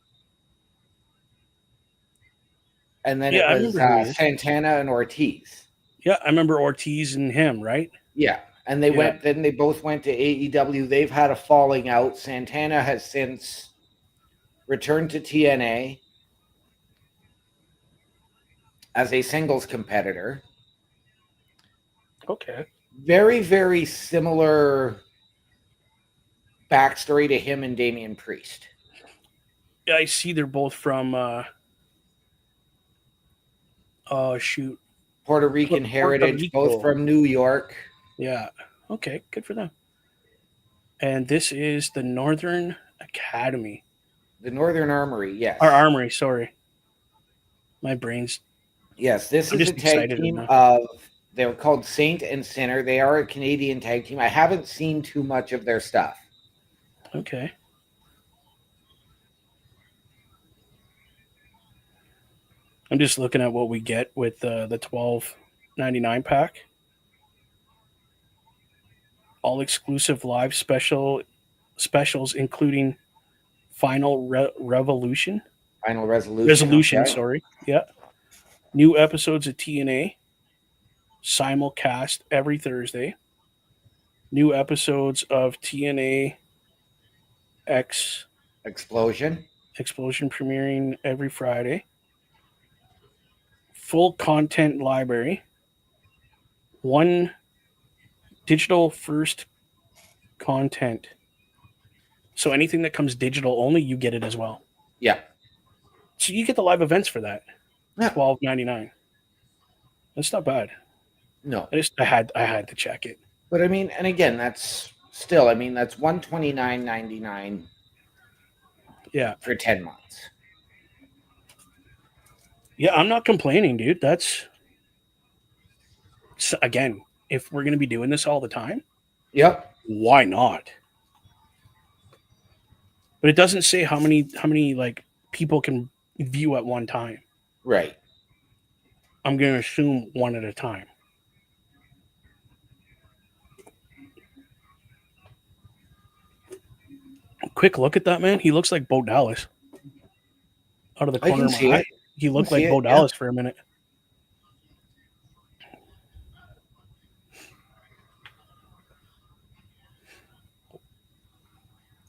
then Yeah, it I was remember who he is. Santana and Ortiz. Yeah, I remember Ortiz and him, right? Yeah. And Yeah. then they both went to AEW. They've had a falling out. Santana has since returned to TNA as a singles competitor. Okay. Very, very similar backstory to him and Damian Priest. Yeah, I see they're both from oh shoot. Puerto Rican Puerto heritage, both Rico. from New York. Yeah. Okay, good for them. And this is the Northern Academy. The Northern Armory, Or yes. Armory, sorry. My brain's Yes, this I'm is a just tag excited team enough. of, they're called Saint and Sinner. They are a Canadian tag team. I haven't seen too much of their stuff. Okay. I'm just looking at what we get with the 12.99 pack. All exclusive live specials, including Final Revolution. Final Resolution, Resolution, okay. sorry. Yeah. New episodes of TNA simulcast every Thursday. New episodes of TNA X Explosion. Explosion premiering every Friday. Full content library. One digital first content. So anything that comes digital only, you get it as well. Yeah. So you get the live events for that. Yeah. $12.99. That's not bad. No. I had to check it. But I mean, and again, that's still, I mean, that's $129.99 Yeah. for 10 months. Yeah, I'm not complaining, dude. That's again, if we're gonna be doing this all the time, Yep. why not? But it doesn't say how many like people can view at one time. Right. I'm gonna assume one at a time. Quick look at that man. He looks like Bo Dallas. Out of the I corner can of my see eye. it. He I can looked see like it. Bo Yeah. Dallas for a minute.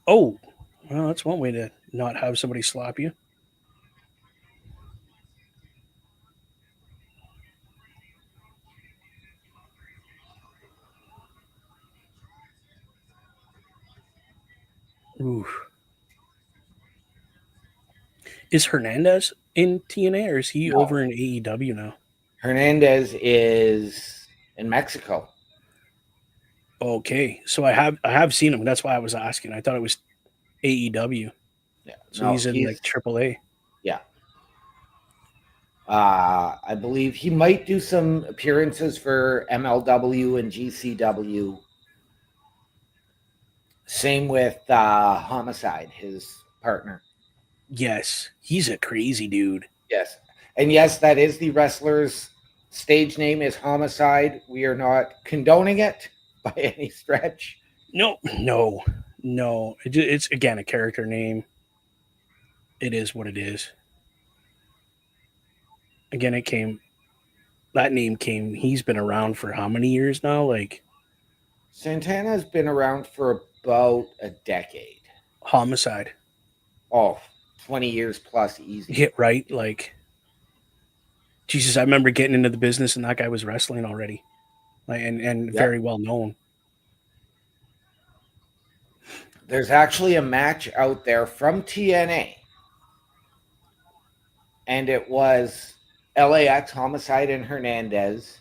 Oh, well, that's one way to not have somebody slap you. Ooh. Is Hernandez in TNA or is he No. over in AEW now? Hernandez is in Mexico. Okay, so I have seen him. That's why I was asking. I thought it was AEW. Yeah. So No, he's in like he's, AAA. yeah. I believe he might do some appearances for MLW and GCW. Same with Homicide, his partner. Yes, he's a crazy dude. Yes. And yes, that is the wrestler's stage name is Homicide. We are not condoning it by any stretch. No, no, no. It's again a character name. It is what it is. Again, it came. That name came. He's been around for how many years now? Like Santana's been around for about a decade. Homicide. Oh, 20 years plus easy. Hit right. Like Jesus, I remember getting into the business and that guy was wrestling already, like and Yep. very well known. There's actually a match out there from TNA, and it was LAX Homicide and Hernandez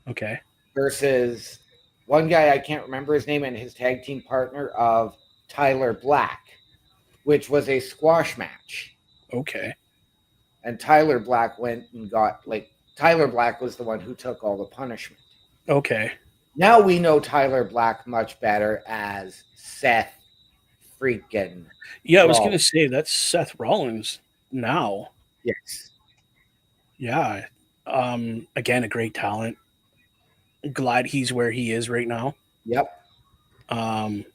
Okay. versus one guy, I can't remember his name, and his tag team partner of Tyler Black, which was a squash match. Okay. And Tyler Black went and got, like, Tyler Black was the one who took all the punishment. Okay. Now we know Tyler Black much better as Seth freaking Yeah, I was gonna Rollins. say that's Seth Rollins now. Yes. Yeah. Again, a great talent. Glad he's where he is right now. Yep. Um,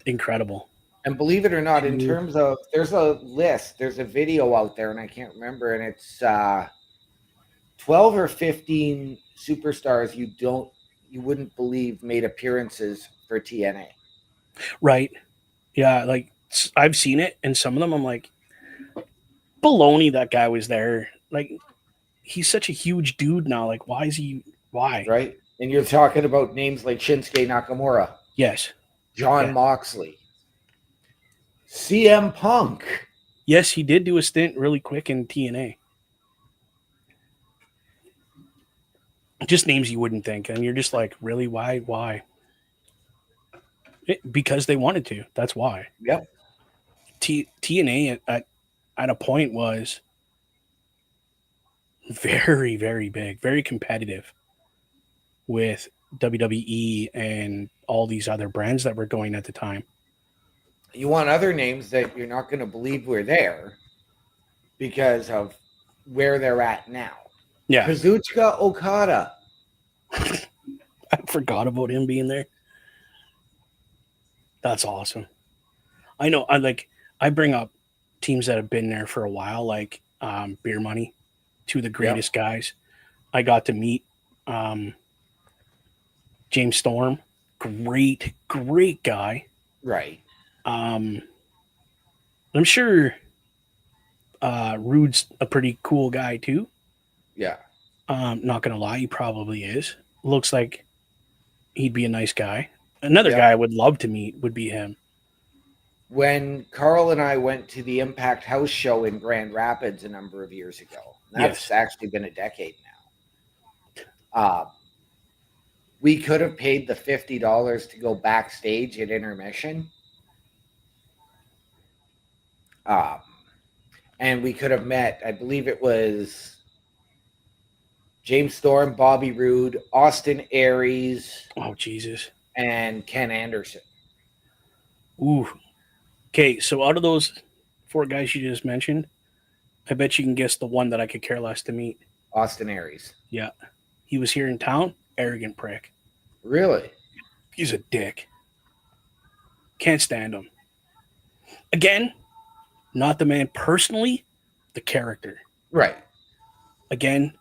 incredible. And believe it or not, in Two. terms of, there's a list, there's a video out there, and I can't remember, and it's 12 or 15 superstars you wouldn't believe made appearances for TNA. Right. Yeah. Like I've seen it, and some of them I'm like, baloney. That guy was there. Like he's such a huge dude now. Like why is he? Why? Right? And you're talking about names like Shinsuke Nakamura, Yes. John Yeah. Moxley, CM Punk. Yes, he did do a stint really quick in TNA. Just names you wouldn't think, and you're just like, really? Why? Why? Because they wanted to. That's why. Yep. TNA at a point was very, very big, very competitive with WWE and all these other brands that were going at the time. You want other names that you're not going to believe were there because of where they're at now. Yeah, Kazuchika Okada. I forgot about him being there. That's awesome. I know. I bring up teams that have been there for a while, like Beer Money, two of the Yep. greatest guys. I got to meet um, James Storm, great, great guy. Right. I'm sure Rude's a pretty cool guy too. Yeah. Not gonna lie, he probably is. Looks like he'd be a nice guy. Another Yep. guy I would love to meet would be him. When Carl and I went to the Impact House show in Grand Rapids a number of years ago, that's Yes. actually been a decade now. We could have paid the $50 to go backstage at intermission. Um, and we could have met, I believe it was James Storm, Bobby Roode, Austin Aries, Oh Jesus. and Ken Anderson. Ooh. Okay, so out of those four guys you just mentioned, I bet you can guess the one that I could care less to meet. Austin Aries. Yeah. He was here in town. Arrogant prick. Really? He's a dick. Can't stand him. Again, not the man personally, the character. Right. Again,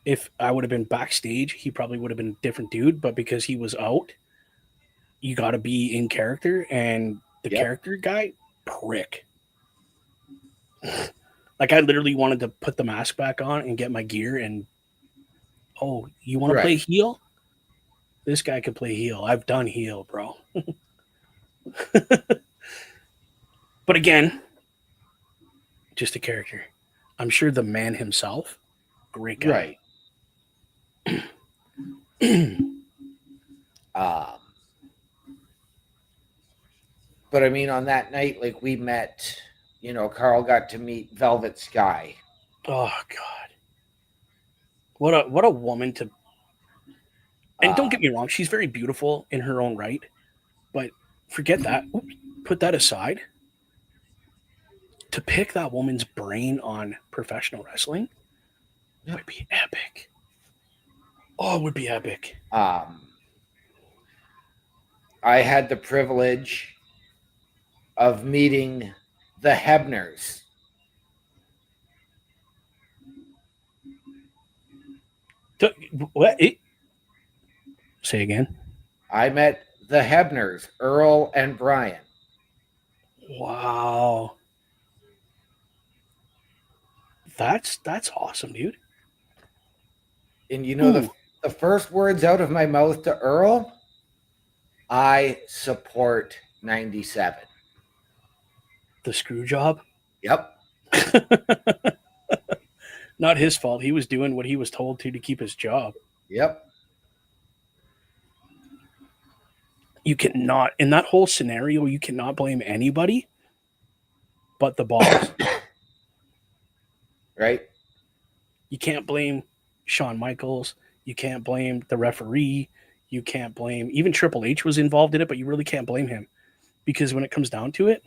if I would have been backstage, he probably would have been a different dude, but because he was out, you got to be in character, and the Yep. character guy, prick. Like I literally wanted to put the mask back on and get my gear and oh, you want to play Right. heel? This guy can play heel. I've done heel, bro. But again, just a character. I'm sure the man himself, great guy. Right. Um, but I mean, on that night, like we met, Carl got to meet Velvet Sky. Oh God. What a woman to and don't get me wrong, she's very beautiful in her own right, but forget that. Oops, put that aside. To pick that woman's brain on professional wrestling would be epic. Oh, it would be epic. I had the privilege of meeting the Hebners. What? Say again. I met the Hebners, Earl and Brian. Wow. That's awesome, dude. And the first words out of my mouth to Earl, I support 97. The screw job? Yep. Not his fault. He was doing what he was told to keep his job. Yep. You cannot, in that whole scenario, you cannot blame anybody but the boss. Right? You can't blame Shawn Michaels. You can't blame the referee. You can't blame, even Triple H was involved in it, but you really can't blame him because when it comes down to it,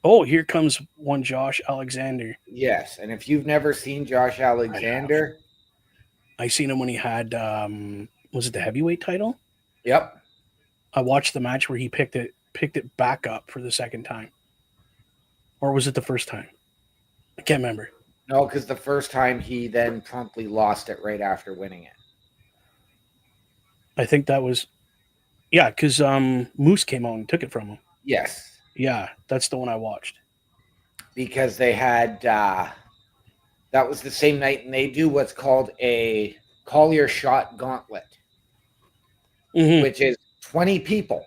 Oh, here comes one Josh Alexander. Yes, and if you've never seen Josh I have. Alexander, I seen him when he had was it the heavyweight title? yep. I watched the match where he picked it back up for the second time. Or was it the first time? I can't remember. No, because the first time he then promptly lost it right after winning it. I think that was yeah, because Moose came out and took it from him. Yes, Yeah, that's the one I watched. because they had that was the same night, and they do what's called a Collier shot gauntlet, Mm-hmm. which is 20 people.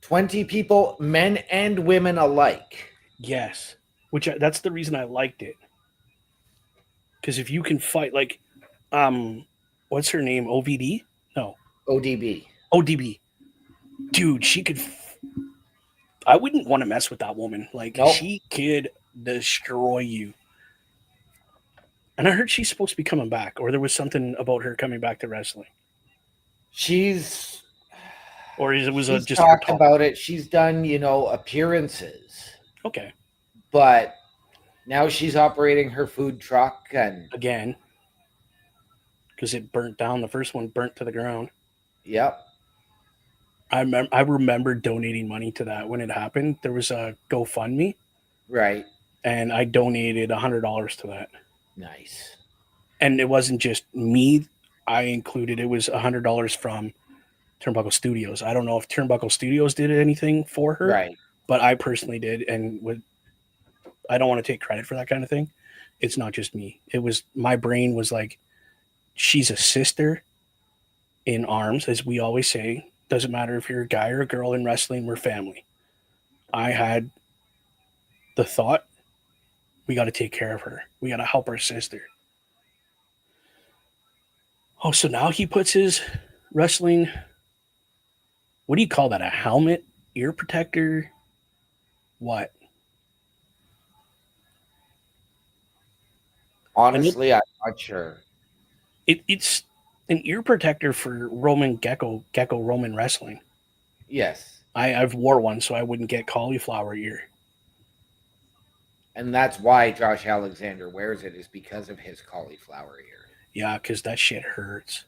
20 people, men and women alike. Yes, that's the reason I liked it. Because if you can fight like, um, what's her name? OVD? No, ODB. ODB. Dude, she could. I wouldn't want to mess with that woman. Like Nope. she could destroy you. And I heard she's supposed to be coming back, or there was something about her coming back to wrestling, She's or it was she's just her talked talk. about it. She's done, appearances, Okay, but now she's operating her food truck and again, because it burnt down. The first one burnt to the ground. yep, I remember donating money to that when it happened. There was a GoFundMe, right. and I donated $100 to that. Nice. And it wasn't just me. I included it was $100 from Turnbuckle Studios. I don't know if Turnbuckle Studios did anything for her, Right. but I personally did, and I don't want to take credit for that kind of thing. It's not just me. It was my brain was like, she's a sister in arms, as we always say. Doesn't matter if you're a guy or a girl in wrestling, we're family. I had the thought, we got to take care of her. We got to help our sister. Oh, so now he puts his wrestling, what do you call that? A helmet? Ear protector? What? I know Honestly, I'm not sure. it's an ear protector for Roman Gecko Roman wrestling. Yes. I've wore one so I wouldn't get cauliflower ear. And that's why Josh Alexander wears it, is because of his cauliflower ear. Yeah, because that shit hurts.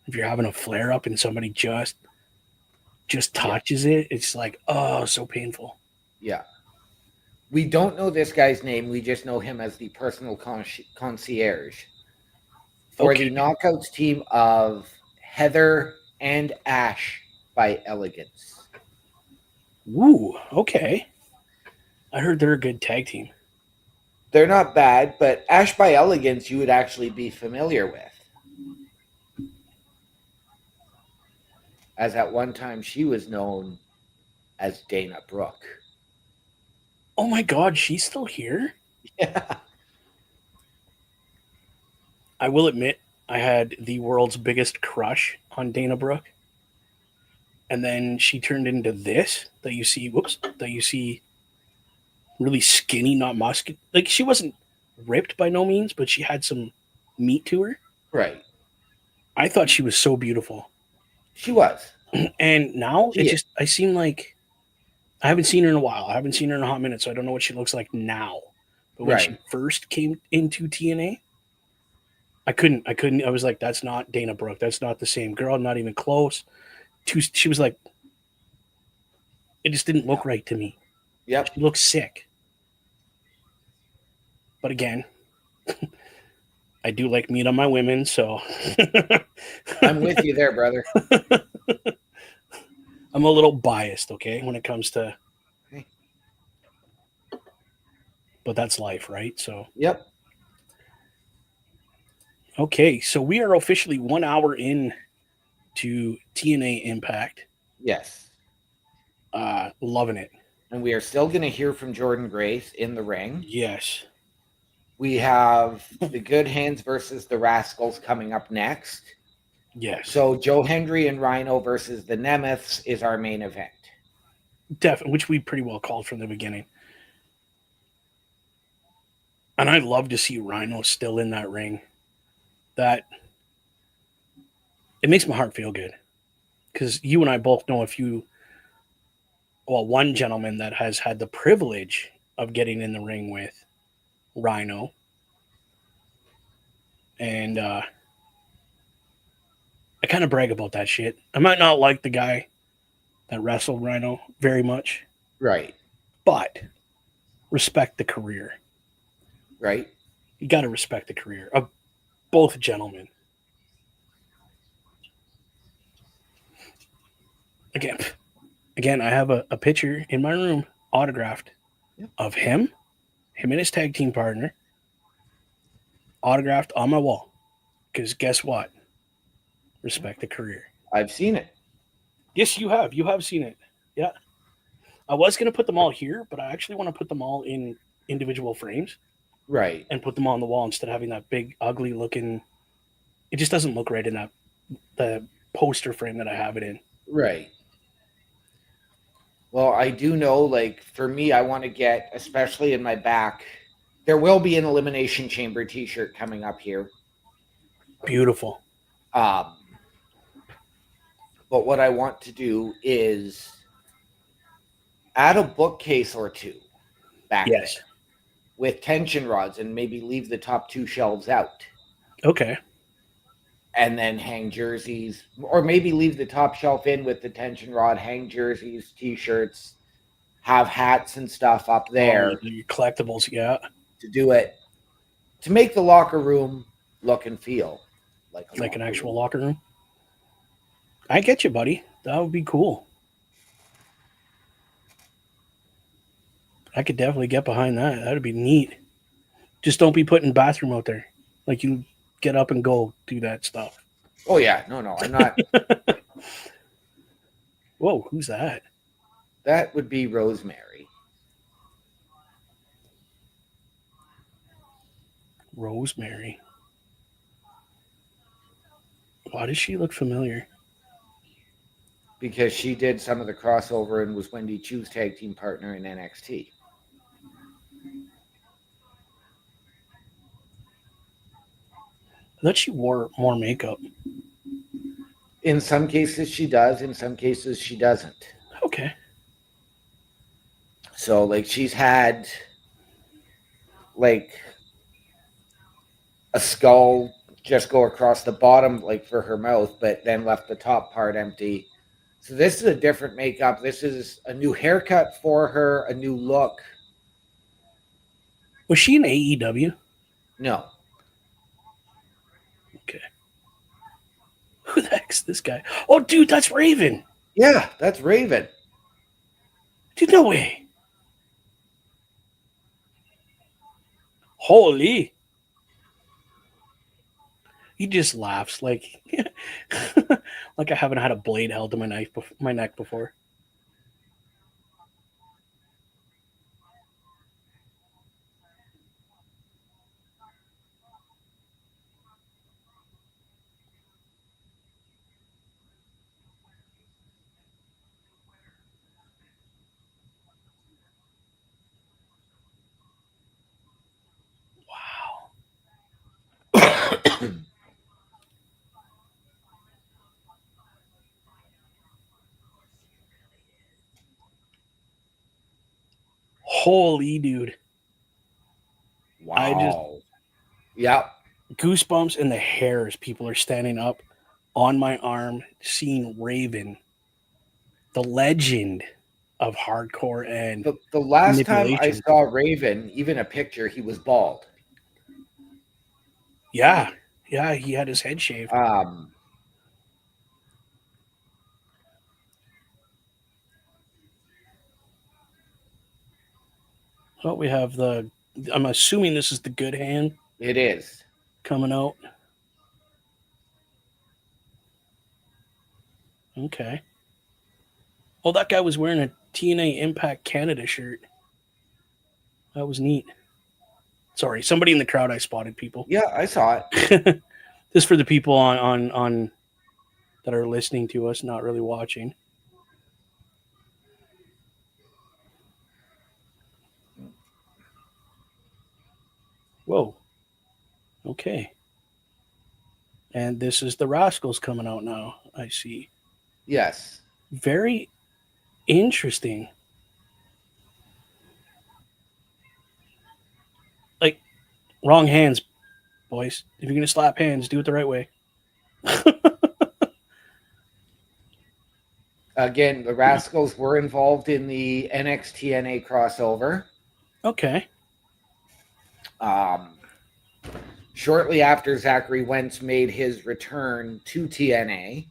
If you're having a flare up and somebody just Yeah. touches it, it's like, oh, so painful. Yeah. We don't know this guy's name. We just know him as the personal concierge for Okay. the Knockouts team of Heather and Ash by Elegance. Woo, okay. I heard they're a good tag team. They're not bad, but Ash by Elegance you would actually be familiar with, as at one time she was known as Dana Brooke. Oh my god, she's still here? Yeah. I will admit, I had the world's biggest crush on Dana Brooke. And then she turned into this that you see really skinny, not muscular. Like she wasn't ripped by no means, but she had some meat to her. Right. I thought she was so beautiful. She was. And now She is. I seem like I haven't seen her in a while. I haven't seen her in a hot minute, so I don't know what she looks like now. But when she Right. first came into TNA, I was like, that's not Dana Brooke. That's not the same girl. Not even close. She was like, it just didn't look right to me. Yep. She looked sick. But again, I do like meat on my women, so I'm with you there, brother. I'm a little biased, okay, when it comes to, but that's life, right? So, Yep. okay, so we are officially 1 hour in to TNA Impact. Yes. Loving it. And we are still going to hear from Jordan Grace in the ring. Yes. We have the Good Hands versus the Rascals coming up next. Yes. So Joe Hendry and Rhino versus the Nemeths is our main event. Definitely, which we pretty well called from the beginning. And I love to see Rhino still in that ring. That it makes my heart feel good because you and I both know a few well, one gentleman that has had the privilege of getting in the ring with Rhino, and I kind of brag about that shit. I might not like the guy that wrestled Rhino very much, Right. but respect the career. Right. You got to respect the career of both gentlemen. Again, again, I have a picture in my room, autographed, Yep. of him and his tag team partner, autographed on my wall. Because guess what? Respect the career. I've seen it. Yes, you have. You have seen it. Yeah. I was going to put them all here, but I actually want to put them all in individual frames Right. and put them on the wall instead of having that big, ugly looking. It just doesn't look right in that the poster frame that I have it in. Right. Well, I do know, like, for me, I want to get, especially in my back, there will be an Elimination Chamber t shirt coming up here. Beautiful. Um, but what I want to do is add a bookcase or two back Yes. there with tension rods and maybe leave the top two shelves out Okay. and then hang jerseys, or maybe leave the top shelf in with the tension rod, hang jerseys, t shirts, have hats and stuff up Oh, there your collectibles. Yeah. to do it, to make the locker room look and feel like a Like an locker actual room. locker room. I get you, buddy. That would be cool. I could definitely get behind that. That'd be neat. Just don't be putting bathroom out there. Like you get up and go do that stuff. Oh yeah, no, I'm not. Whoa, who's that? That would be Rosemary. Rosemary. Why does she look familiar? Because she did some of the crossover and was Wendy Chu's tag team partner in NXT. I thought she wore more makeup. In some cases she does, in some cases she doesn't. Okay. So like she's had like a skull just go across the bottom like for her mouth, but then left the top part empty. So this is a different makeup. This is a new haircut for her, a new look. Was she in AEW? No. Okay. Who the heck's this guy? Oh, dude, that's Raven. Yeah, that's Raven. Dude, no way. Holy. He just laughs like like I haven't had a blade held to my neck before. Holy dude. I just Wow. Yep. goosebumps and the hairs. People are standing up on my arm, seeing Raven, the legend of hardcore and The last time I manipulation. saw Raven, even a picture, he was bald. Yeah, yeah, he had his head shaved. Um, Oh, we have the. I'm assuming this is the good hand it is. coming out. Okay. Oh, that guy was wearing a TNA Impact Canada shirt. That was neat. Sorry, somebody in the crowd I spotted people. Yeah, I saw it. Just for the people on that are listening to us, not really watching. Whoa. Okay. And this is the Rascals coming out now. I see. Yes. Very Interesting. Like wrong hands, boys. If you're gonna slap hands, do it the right way. Again, the Rascals were involved in the NXT-NA crossover. Okay. Shortly after Zachary Wentz made his return to TNA,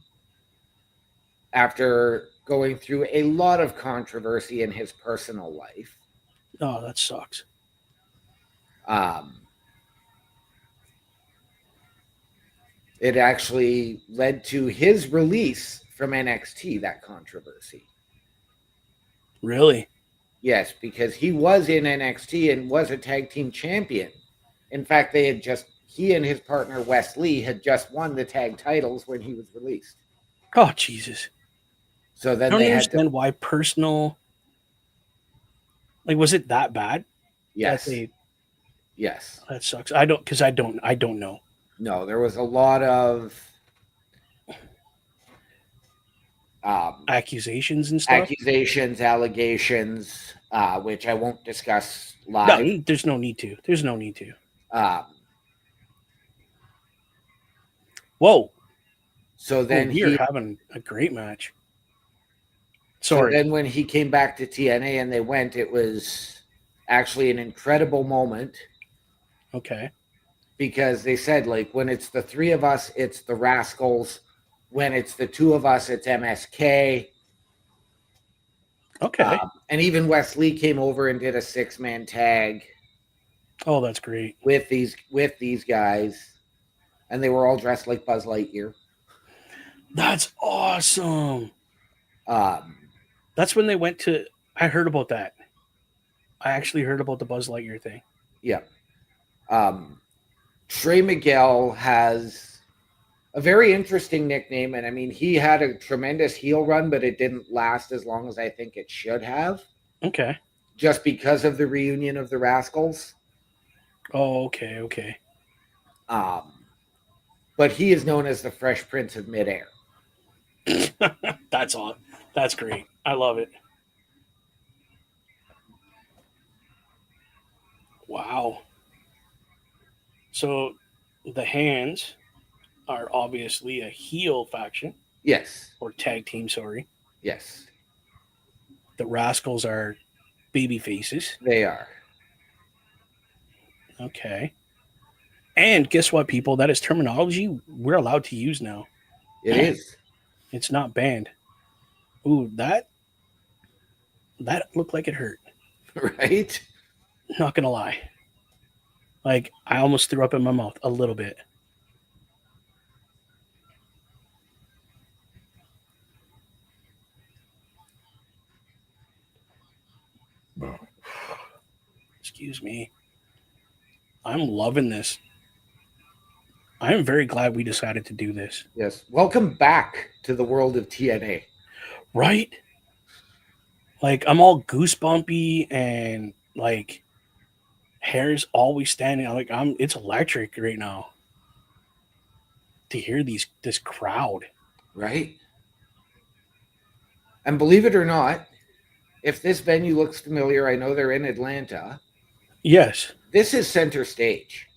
after going through a lot of controversy in his personal life, Oh, that sucks. it actually led to his release from NXT, that controversy. Really? Yes, because he was in NXT and was a tag team champion. In fact, he and his partner Wes Lee had just won the tag titles when he was released. Oh, Jesus. So I then don't they had to. understand why personal. Like, was it that bad? That Yes. they. Yes. That sucks. I don't, because I don't. I don't know. No, there was a lot of Accusations and stuff. allegations, which I won't discuss No, live. there's no need to. There's no need to. Um, Whoa. so Oh, then we are he, having a great match. so Sorry. then when he came back to TNA and they went, it was actually an incredible moment Okay. because they said, like, when it's the three of us, it's the Rascals. When it's the two of us, it's MSK. Okay. And even Wes Lee came over and did a 6-man tag Oh, that's great. with these guys, and they were all dressed like Buzz Lightyear. That's awesome. Um, That's when they went to. I heard about that. I actually heard about the Buzz Lightyear thing. yeah. Trey Miguel has a very interesting nickname, and I mean, he had a tremendous heel run, but it didn't last as long as I think it should have, Okay. just because of the reunion of the Rascals. Oh, okay. Okay. But he is known as the Fresh Prince of Midair. That's on. That's great. I love it. Wow. So the hands are obviously a heel faction Yes, or tag team, sorry. yes, The Rascals are baby faces. they are. Okay. And guess what, people? That is terminology we're allowed to use now. It is. It's not banned. Ooh, that looked like it hurt. Right? Not gonna lie. Like I almost threw up in my mouth a little bit. Excuse me. I'm loving this. I'm very glad we decided to do this. Yes. Welcome back to the world of TNA. Right? Like I'm all goosebumpy and like hair's always standing. Like it's electric right now to hear this crowd. Right? And believe it or not, if this venue looks familiar, I know they're in Atlanta. Yes. This is center stage.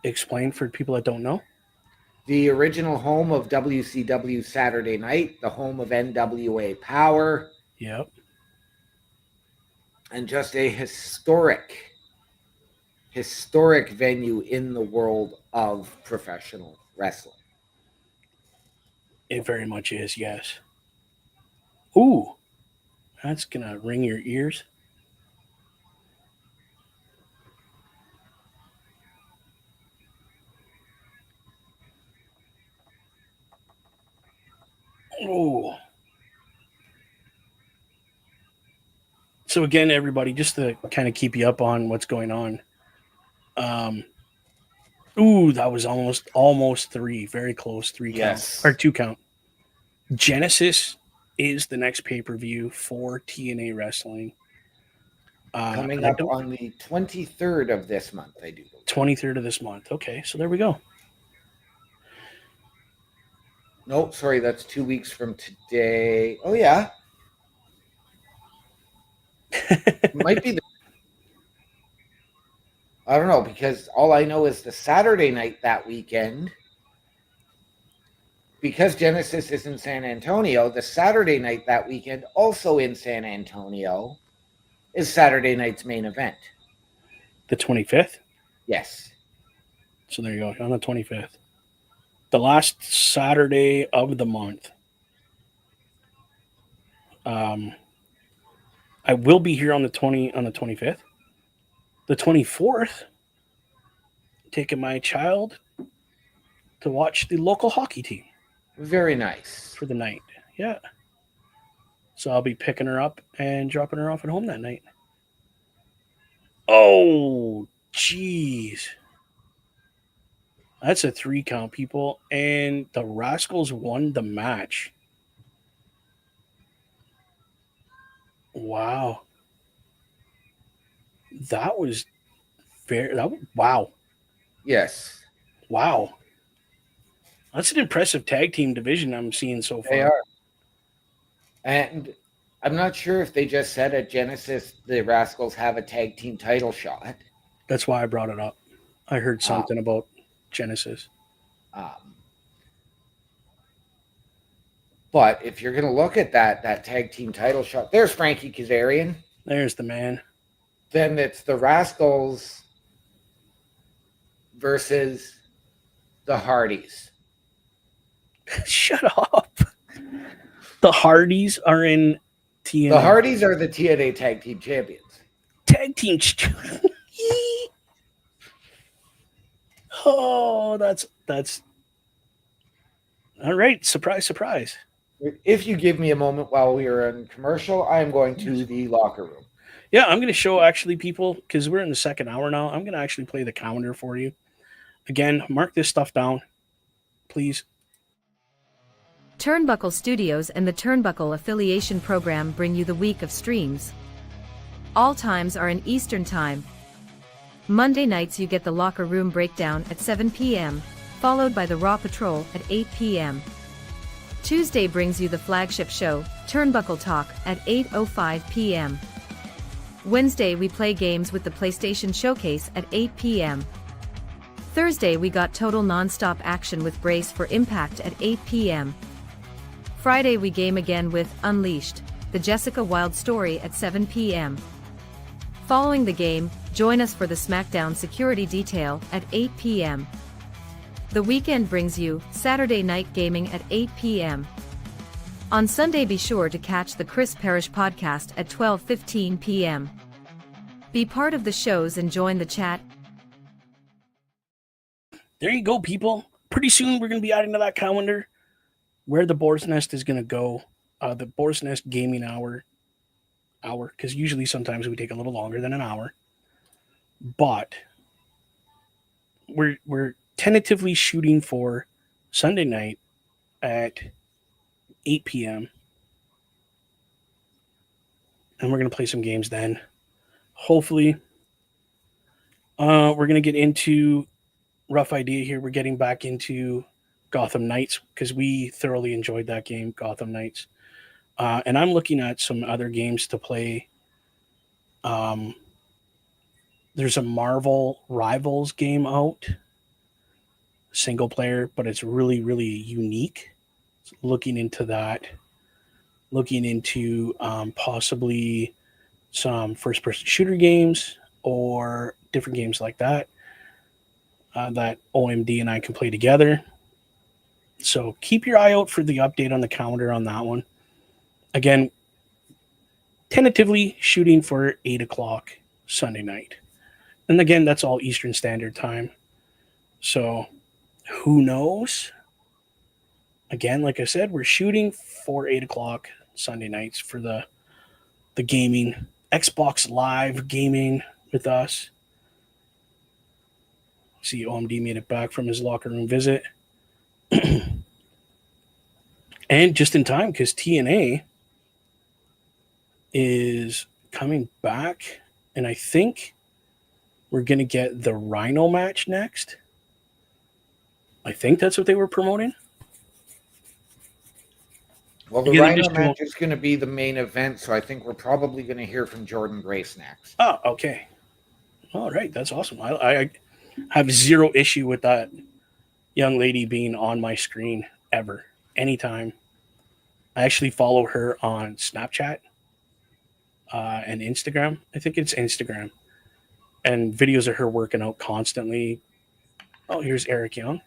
Explain for people that don't know. The original home of WCW Saturday Night, the home of NWA Power, Yep. and just a historic venue in the world of professional wrestling. It very much is, yes. Ooh. That's gonna ring your ears. Ooh. So again, everybody, just to kind of keep you up on what's going on. Ooh, that was almost three, very close, three Yes. count or two count. Genesis is the next pay per view for TNA Wrestling. Coming up on the 23rd of this month, I do believe. 23rd of this month. Okay, so there we go. Nope, sorry, that's 2 weeks from today. Oh yeah, it might be. I don't know, because all I know is the Saturday night that weekend. Because Genesis is in San Antonio, the Saturday night that weekend, also in San Antonio, is Saturday night's main event. The 25th. Yes. So there you go, on the 25th. The last Saturday of the month. Um, I will be here on the 25th. The 24th, taking my child to watch the local hockey team Very nice. for the night. Yeah. So I'll be picking her up and dropping her off at home that night. Oh, jeez. That's a 3 count, people. And the Rascals won the match. Wow. That was wow. Yes, Wow. That's an impressive tag team division I'm seeing so far. they are. And I'm not sure if they just said at Genesis the Rascals have a tag team title shot. That's why I brought it up. I heard something about Genesis. Um, but if you're going to look at that tag team title shot, there's Frankie Kazarian. There's the man. Then it's the Rascals versus the Hardys. Shut up. The Hardys are in TNA. The Hardys are the TNA tag team champions. Tag team. Oh, that's all right. Surprise, surprise. If you give me a moment while we are in commercial, I am going to the locker room. Yeah, I'm going to show actually people, because we're in the second hour now. I'm going to actually play the calendar for you. Again, mark this stuff down, please. Turnbuckle Studios and the Turnbuckle Affiliation Program bring you the week of streams. All times are in Eastern Time. Monday nights you get the Locker Room Breakdown at 7 p.m., followed by the Raw Patrol at 8 p.m. Tuesday brings you the flagship show, Turnbuckle Talk, at 8:05 p.m. Wednesday we play games with the PlayStation Showcase at 8 p.m. Thursday we got total non-stop action with Brace for Impact at 8 p.m. Friday we game again with Unleashed, the Jessica Wilde story at 7 p.m. Following the game, join us for the SmackDown Security Detail at 8 p.m. The weekend brings you Saturday Night Gaming at 8 p.m. On Sunday be sure to catch the Chris Parrish podcast at 12:15 p.m. Be part of the shows and join the chat. There you go, people. Pretty soon we're going to be adding to that calendar where the Boar's Nest is going to go. The Boar's Nest gaming hour, because usually sometimes we take a little longer than an hour. But we're tentatively shooting for Sunday night at 8 p.m. And we're going to play some games then. Hopefully, we're going to get into rough idea here. We're getting back into Gotham Knights because we thoroughly enjoyed that game, Gotham Knights. And I'm looking at some other games to play. There's a Marvel Rivals game out, single player, but it's really, really unique. So looking into that, looking into possibly some first-person shooter games or different games like that that OMD and I can play together. So keep your eye out for the update on the calendar on that one. Again, tentatively shooting for 8 o'clock Sunday night. And again, that's all Eastern Standard Time. So who knows? Again, like I said, we're shooting for 8 o'clock Sunday nights for the gaming, Xbox Live gaming with us. See, OMD made it back from his locker room visit. And just in time, because TNA is coming back, and I think we're going to get the Rhino match next. I think that's what they were promoting. Well, You the get Rhino additional. match is going to be the main event, so I think we're probably going to hear from Jordan Grace next. Oh, okay. All right, that's awesome. I have zero issue with that young lady being on my screen ever, anytime. I actually follow her on Snapchat and Instagram. I think it's Instagram, and videos of her working out constantly. Oh, here's Eric Young.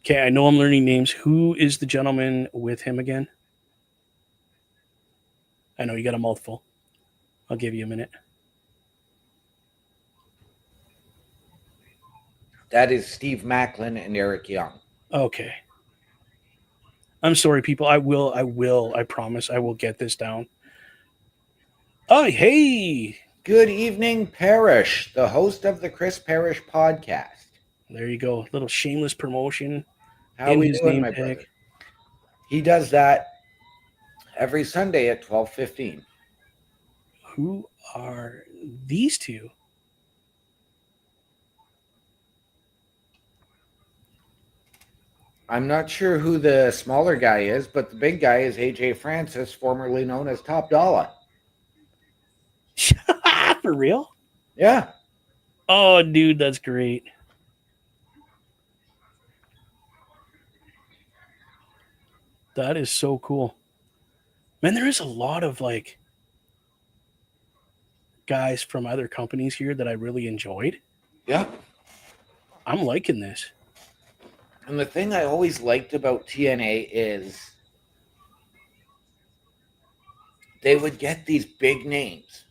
Okay, I know I'm learning names. Who is the gentleman with him again? I know you got a mouthful. I'll give you a minute. That is Steve Macklin and Eric Young. Okay. I'm sorry, people. I promise I will get this down. Oh, hey. Good evening, Parrish, the host of the Chris Parrish podcast. There you go. Little shameless promotion How in we his doing, name my tag. brother? He does that every Sunday at 12:15. Who are these two? I'm not sure who the smaller guy is, but the big guy is AJ Francis, formerly known as Top Dollar. For real? Yeah. Oh, dude, that's great. That is so cool. Man, there is a lot of like guys from other companies here that I really enjoyed. Yeah. I'm liking this. And the thing I always liked about TNA is they would get these big names.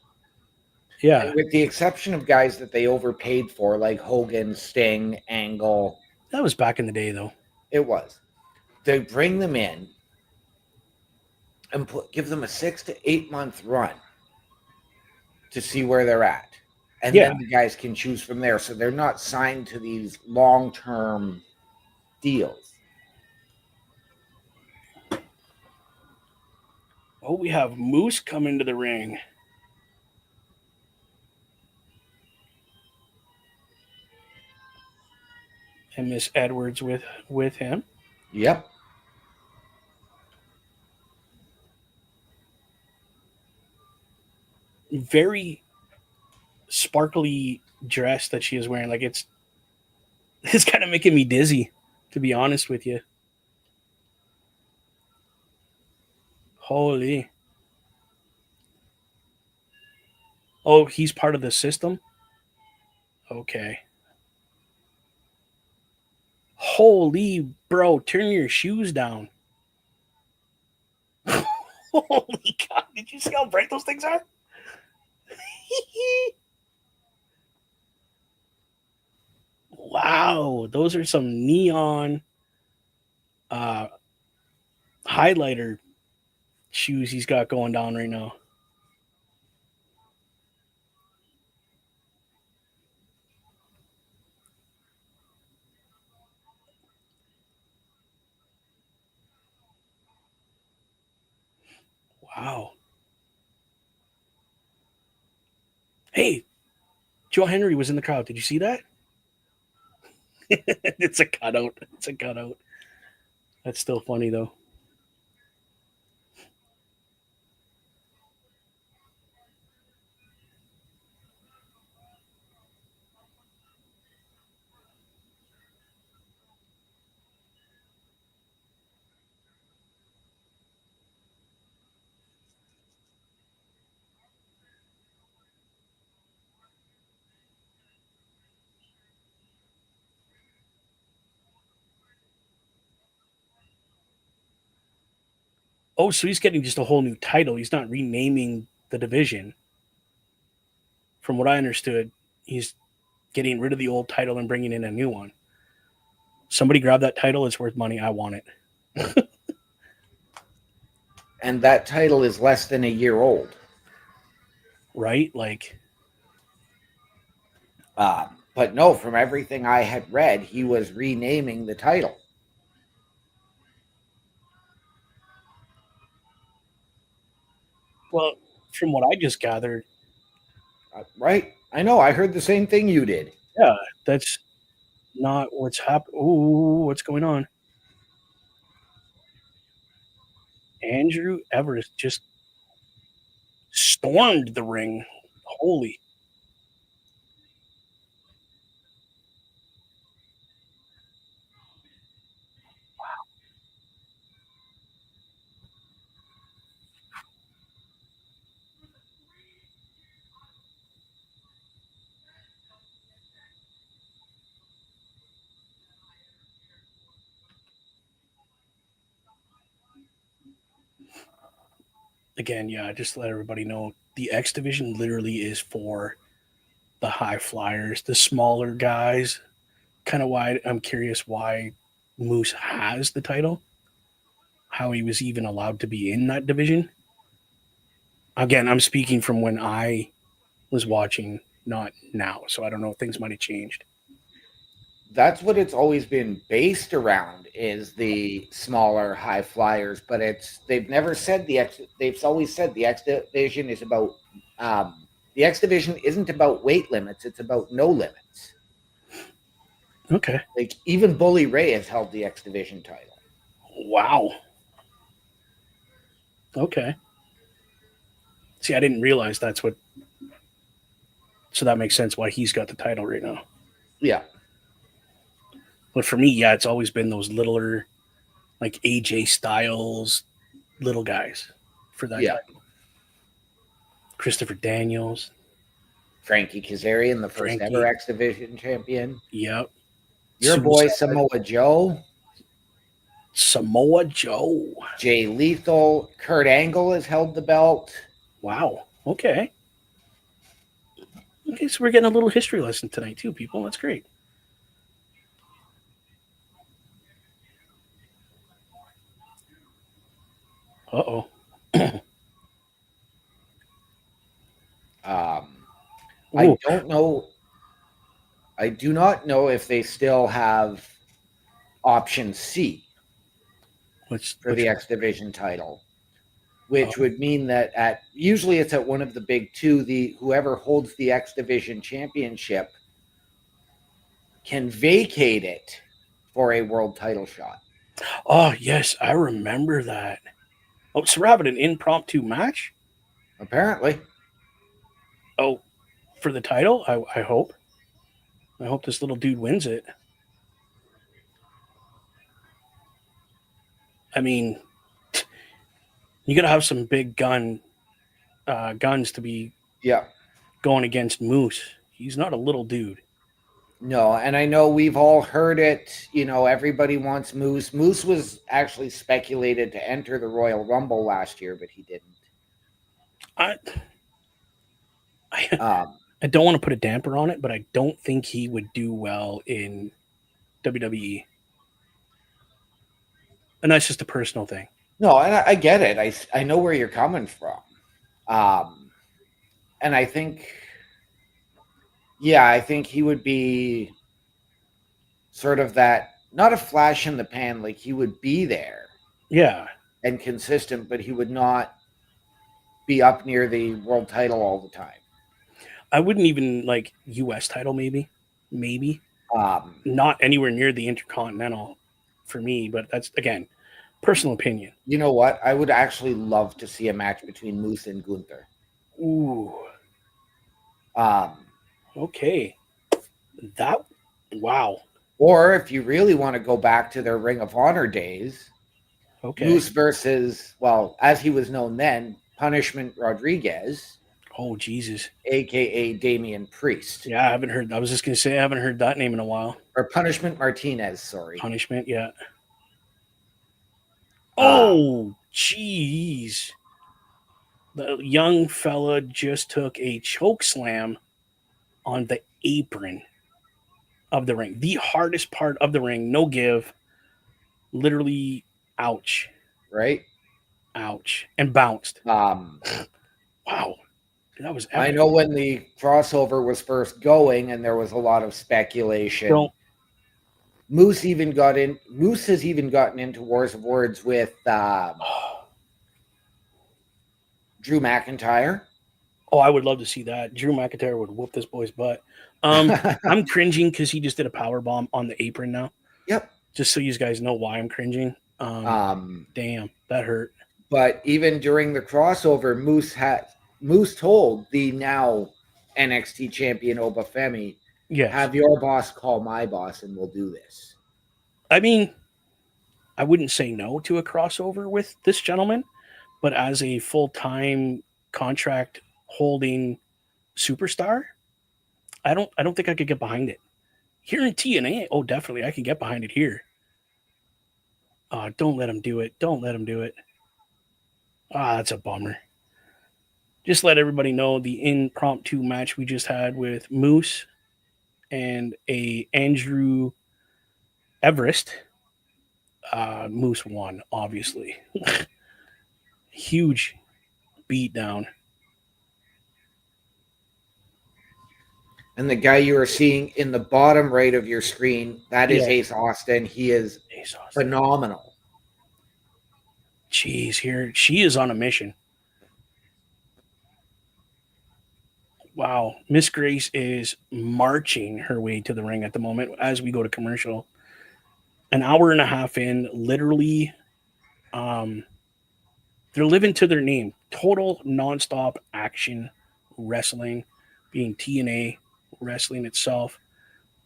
Yeah, And with the exception of guys that they overpaid for, like Hogan, Sting, Angle, that was back in the day, though. it was. They bring them in and give them a 6 to 8 month run to see where they're at. And Yeah. then the guys can choose from there. So they're not signed to these long term deals. Oh, we have Moose coming to the ring. And Miss Edwards with him. Yep. Very sparkly dress that she is wearing. Like it's kind of making me dizzy, to be honest with you. Holy. Oh, he's part of the system? Okay. Holy bro, turn your shoes down. Holy God. Did you see how bright those things are? Wow. Those are some neon uh highlighter shoes he's got going down right now. Wow. Hey, Joe Henry was in the crowd. Did you see that? It's a cutout. It's a cutout. That's still funny though. Oh, so he's getting just a whole new title. He's not renaming the division. From what I understood, he's getting rid of the old title and bringing in a new one. Somebody grab that title. It's worth money. I want it. And that title is less than a year old. Right? Like, But no, from everything I had read, he was renaming the title. well, from what I just gathered, Right? I know. I heard the same thing you did. Yeah, that's not what's happening. Ooh, what's going on? Andrew Everest just stormed the ring. Holy. Again, yeah, just to let everybody know, the X division literally is for the high flyers, the smaller guys. Kind of why I'm curious why Moose has the title, how he was even allowed to be in that division. Again, I'm speaking from when I was watching, not now. So I don't know if things might have changed. That's what it's always been based around, is the smaller high flyers, but they've never said they've always said the X division is about the X division isn't about weight limits, it's about no limits. Okay. Like even Bully Ray has held the X division title. Wow. Okay. See, I didn't realize that's what. So that makes sense why he's got the title right now. Yeah. But for me, yeah, it's always been those littler, like AJ Styles, little guys for that Yeah. title. Christopher Daniels, Frankie Kazarian, the first ever Frankie. X division champion. Yep. Your boy Suicide. Samoa Joe. Samoa Joe. Jay Lethal. Kurt Angle has held the belt. Wow. Okay. Okay, so we're getting a little history lesson tonight too, people. That's great. Uh oh. I Ooh, don't know. I do not know if they still have option C for which the X Division title, which would mean that at usually it's at one of the big two. The whoever holds the X Division championship can vacate it for a world title shot. oh yes, I remember that. Oh, so we're having an impromptu match. Apparently, Oh, for the title. I hope. I hope this little dude wins it. I mean, you got to have some big guns to be yeah. going against Moose. He's not a little dude. No, and I know we've all heard it. You know, everybody wants Moose. Moose was actually speculated to enter the Royal Rumble last year, but he didn't. I I, Um, I don't want to put a damper on it, but I don't think he would do well in WWE. And that's just a personal thing. no, and I get it. I know where you're coming from. Um, and I think, yeah, I think he would be sort of that, not a flash in the pan, like he would be there Yeah, and consistent, but he would not be up near the world title all the time. I wouldn't even like U.S. title, maybe Um, not anywhere near the Intercontinental for me. But that's again personal opinion. you know what? I would actually love to see a match between Moose and Gunther. Ooh, Um, okay, that wow. or if you really want to go back to their Ring of Honor days, Okay. Moose versus, well, as he was known then, Punishment Rodriguez, Oh Jesus. aka Damian Priest, Yeah, I haven't heard. I was just gonna say I haven't heard that name in a while. or Punishment Martinez. Sorry. Punishment. Yeah. Um, Oh, jeez. The young fella just took a choke slam on the apron of the ring. The hardest part of the ring. No give. Literally, ouch. right. Ouch. And bounced. Um, Wow. That was I epic. know when the crossover was first going, and there was a lot of speculation. Don't. Moose has even gotten into wars of words with Drew McIntyre. Oh, I would love to see that. Drew McIntyre would whoop this boy's butt. Um, I'm cringing because he just did a power bomb on the apron now. Yep. Just so you guys know why I'm cringing. Um, Damn, that hurt. but even during the crossover, Moose told the now NXT champion Obafemi, Yes, "Have your boss call my boss, and we'll do this." I mean, I wouldn't say no to a crossover with this gentleman, but as a full time contract holding superstar, I don't think I could get behind it. Here in TNA, oh definitely I can get behind it here. Don't let him do it. Don't let him do it. That's a bummer. Just let everybody know the impromptu match we just had with Moose and a Andrew Everest. Moose won, obviously. Huge beatdown. And the guy you are seeing in the bottom right of your screen, that is Yeah. Ace Austin. He is phenomenal. Jeez, here she is on a mission. Wow, Miss Grace is marching her way to the ring at the moment as we go to commercial. An hour and a half in, literally, um, they're living to their name. Total nonstop action wrestling, being TNA wrestling itself.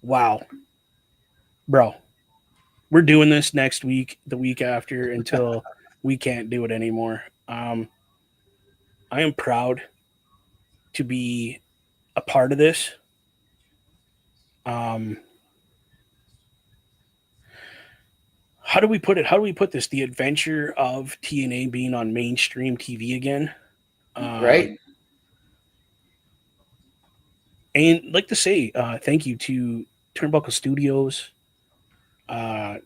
Wow, bro, we're doing this next week, the week after, until we can't do it anymore. I am proud to be a part of this. Um, how do we put it? How do we put this? The adventure of TNA being on mainstream TV again. Right? Um, and like to say, thank you to Turnbuckle Studios, uh,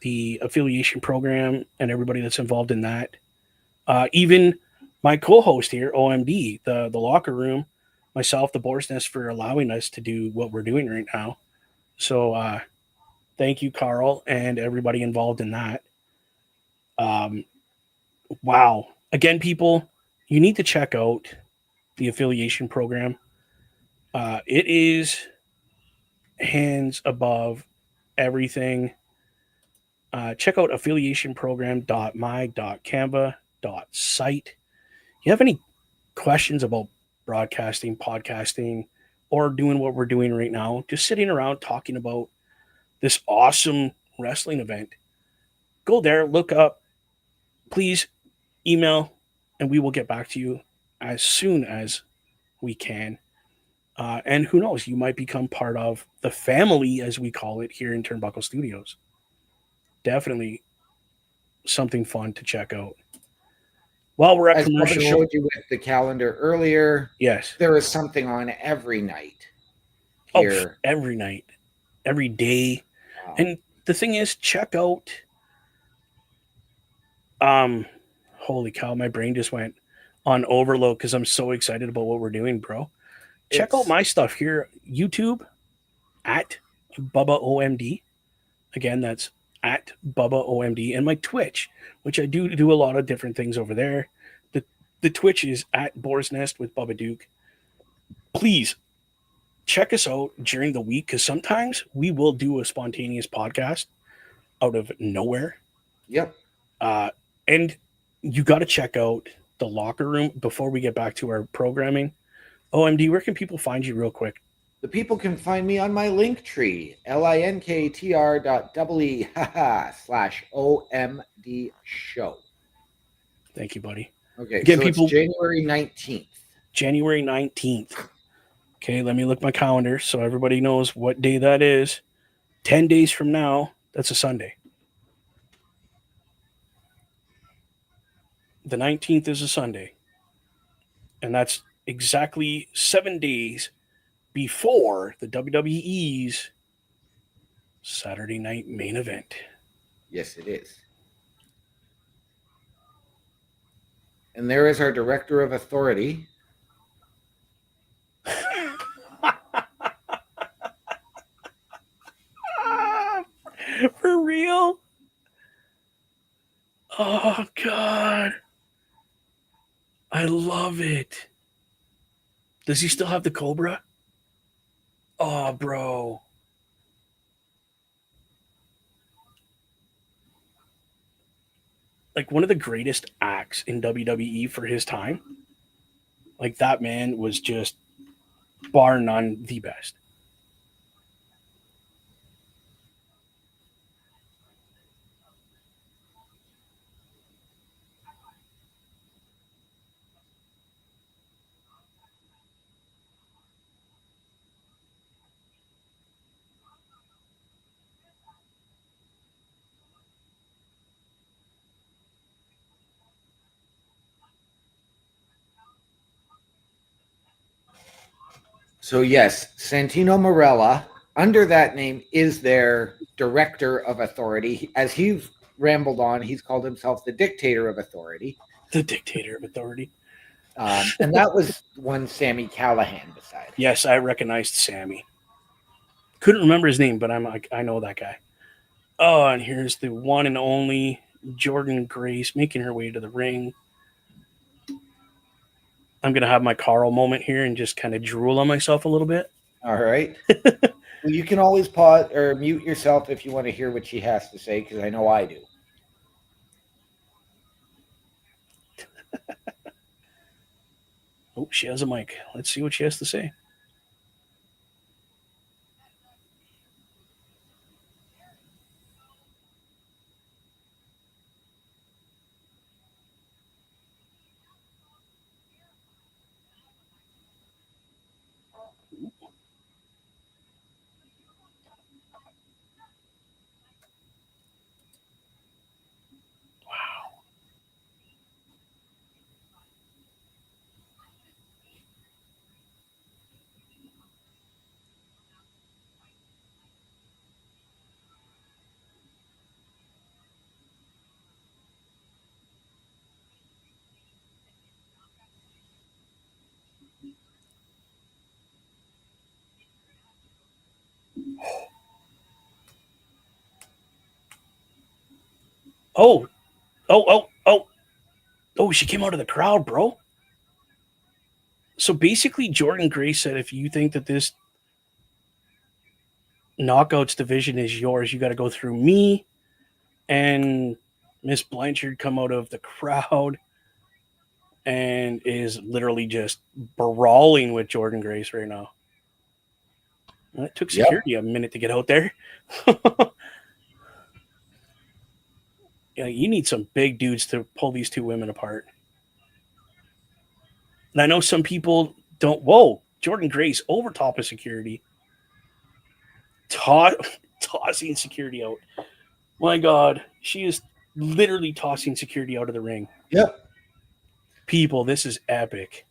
the affiliation program, and everybody that's involved in that. Even my co-host here, OMD, the locker room, myself, the Boar's Nest, for allowing us to do what we're doing right now. So thank you, Carl, and everybody involved in that. Um, wow. Again, people, you need to check out the affiliation program. It is hands above everything. Check out affiliationprogram.my.canva.site. You have any questions about broadcasting, podcasting, or doing what we're doing right now, just sitting around talking about this awesome wrestling event, go there, look up, please email, and we will get back to you as soon as we can. And who knows, you might become part of the family, as we call it here in Turnbuckle Studios. Definitely something fun to check out. While we're at As Bubba commercial, showed you with the calendar earlier, yes. there is something on every night Oh, here. every night, every day. Um, And the thing is, check out. Um, holy cow, my brain just went on overload because I'm so excited about what we're doing, bro. Check out it's my stuff here, YouTube at Bubba OMD. Again, that's at Bubba OMD, and my Twitch, which I do a lot of different things over there. The the Twitch is at Boar's Nest with Bubba Duke. Please check us out during the week because sometimes we will do a spontaneous podcast out of nowhere. yep. Uh, and you got to check out the locker room before we get back to our programming. OMD, where can people find you real quick? The people can find me on my link tree, linktr.ee/OMD show. Thank you, buddy. Okay, Again, so it's people, January 19th. January 19th. Okay, let me look my calendar so everybody knows what day that is. 10 days from now, that's a Sunday. The 19th is a Sunday. And that's exactly 7 days before the WWE's Saturday night main event. Yes, it is. And there is our director of authority. For real? Oh, God. I love it. Does he still have the Cobra? Oh, bro. Like one of the greatest acts in WWE for his time. Like that man was just bar none the best. So yes, Santino Marella, under that name, is their director of authority. As he's rambled on, he's called himself the dictator of authority. The dictator of authority. And that was one Sammy Callahan beside him. Yes, I recognized Sammy. Couldn't remember his name, but I'm like, I know that guy. Oh, and here's the one and only Jordan Grace making her way to the ring. I'm gonna have my Carl moment here and just kind of drool on myself a little bit. All right. Well, you can always pause or mute yourself if you want to hear what she has to say, because I know I do. Oh, she has a mic. Let's see what she has to say. Oh, oh, she came out of the crowd, bro. So basically, Jordan Grace said if you think that this knockouts division is yours, you got to go through me and Miss Blanchard come out of the crowd and is literally just brawling with Jordan Grace right now. And it took security a minute to get out there. Yeah, you need some big dudes to pull these two women apart. And I know some people don't. Whoa, Jordan Grace over top of security, tossing security out. My God, she is literally tossing security out of the ring. Yep. People, this is epic.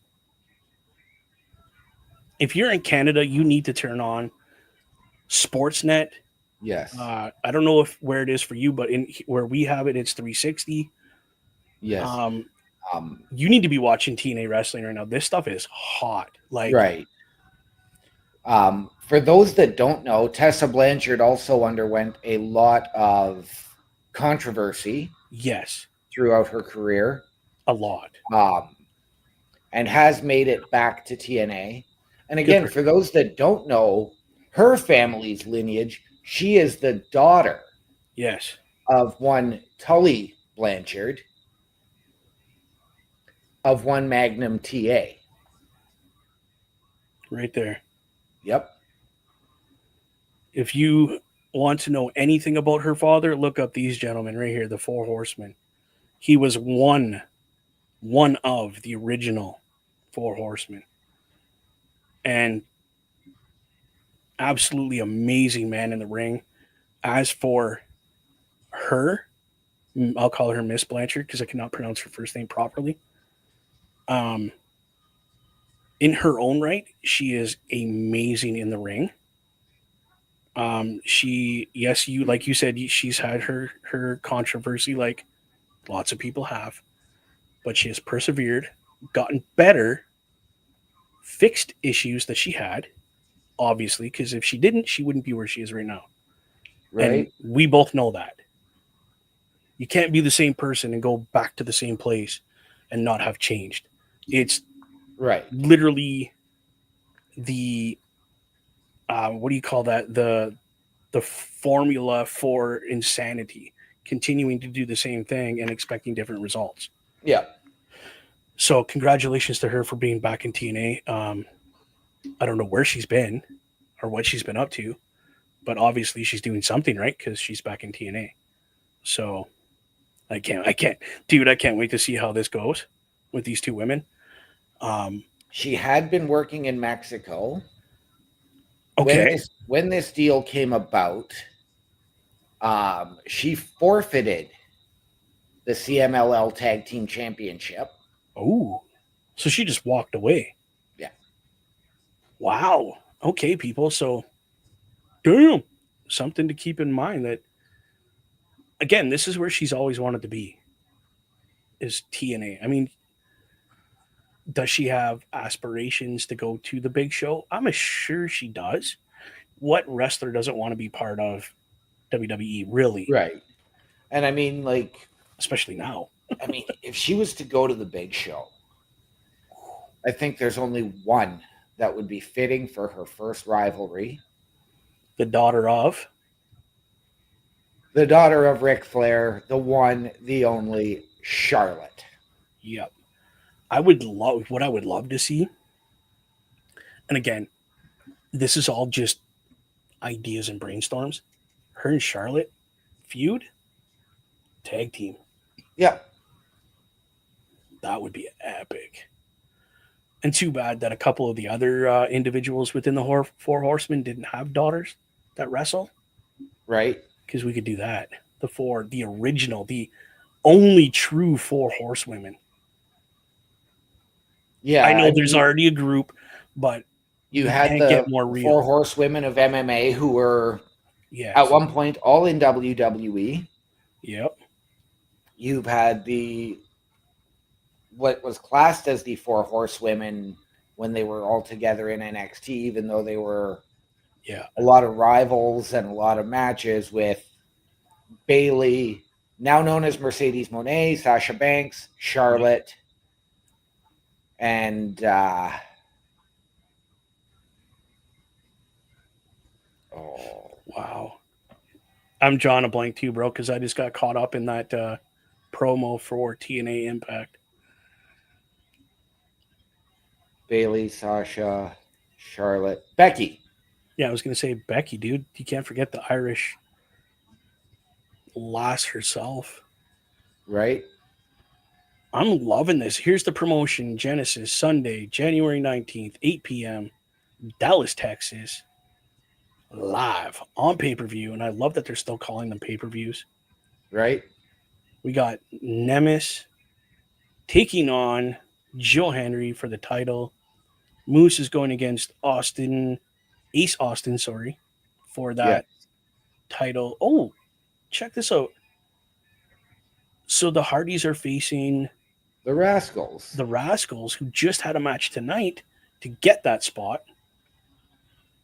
If you're in Canada, you need to turn on Sportsnet. Yes. I don't know if where it is for you, but in where we have it, it's 360. Yes. You need to be watching TNA wrestling right now. This stuff is hot. Like, right. For those that don't know, Tessa Blanchard also underwent a lot of controversy. Yes. Throughout her career. A lot. And has made it back to TNA. And again, for those that don't know her family's lineage, she is the daughter. Yes. Of one Tully Blanchard. Of one Magnum TA. Right there. Yep. If you want to know anything about her father, look up these gentlemen right here, the Four Horsemen. He was one of the original Four Horsemen. And absolutely amazing man in the ring. As for her, I'll call her Miss Blanchard because I cannot pronounce her first name properly. In her own right, she is amazing in the ring. Like you said, she's had her controversy, like lots of people have, but she has persevered, gotten better, fixed issues that she had, obviously, because if she didn't, she wouldn't be where she is right now. Right. And we both know that. You can't be the same person and go back to the same place and not have changed. It's right. Literally the what do you call that? The formula for insanity, continuing to do the same thing and expecting different results. Yeah. So congratulations to her for being back in TNA. I don't know where she's been or what she's been up to, but obviously she's doing something right because she's back in TNA. So dude, I can't wait to see how this goes with these two women. Um, She had been working in Mexico when okay. this deal came about. She forfeited the CMLL Tag Team Championship. Oh, so she just walked away. Yeah. Wow. Okay, people. So, damn, something to keep in mind that again, this is where she's always wanted to be. Is TNA. I mean, does she have aspirations to go to the big show? I'm sure she does. What wrestler doesn't want to be part of WWE, really? Right. And I mean, like, Especially now. if she was to go to the big show, I think there's only one that would be fitting for her first rivalry. The daughter of. The daughter of Ric Flair, the one, the only, Charlotte. Yep. I would love what I would love to see. And again, this is all just ideas and brainstorms. Her and Charlotte feud, tag team. Yeah. That would be epic. And too bad that a couple of the other individuals within the Four Horsemen didn't have daughters that wrestle, Right. because we could do that. The original, the only true four horsewomen. Yeah. I know I there's mean, already a group, but you you had can't get the more four real. horsewomen of MMA who were at Yes. one point all in WWE. Yep. You've had the what was classed as the four horsewomen when they were all together in NXT, even though they were Yeah. a lot of rivals and a lot of matches with Bailey, now known as Mercedes Moné, Sasha Banks, Yep. Charlotte, and oh, Wow. I'm drawing a blank too, bro, because I just got caught up in that promo for TNA Impact. Bailey, Sasha, Charlotte, Becky, Yeah, I was gonna say Becky, dude. You can't forget the Irish lass herself. right? I'm loving this. Here's the promotion: Genesis Sunday, January 19th, 8 p.m. Dallas, Texas, live on pay per view. And I love that they're still calling them pay per views. Right? We got Nemesis taking on Joe Henry for the title. Moose is going against Ace Austin, sorry, for Yeah. that title. Oh, check this out. So the Hardys are facing The Rascals. the Rascals, who just had a match tonight to get that spot.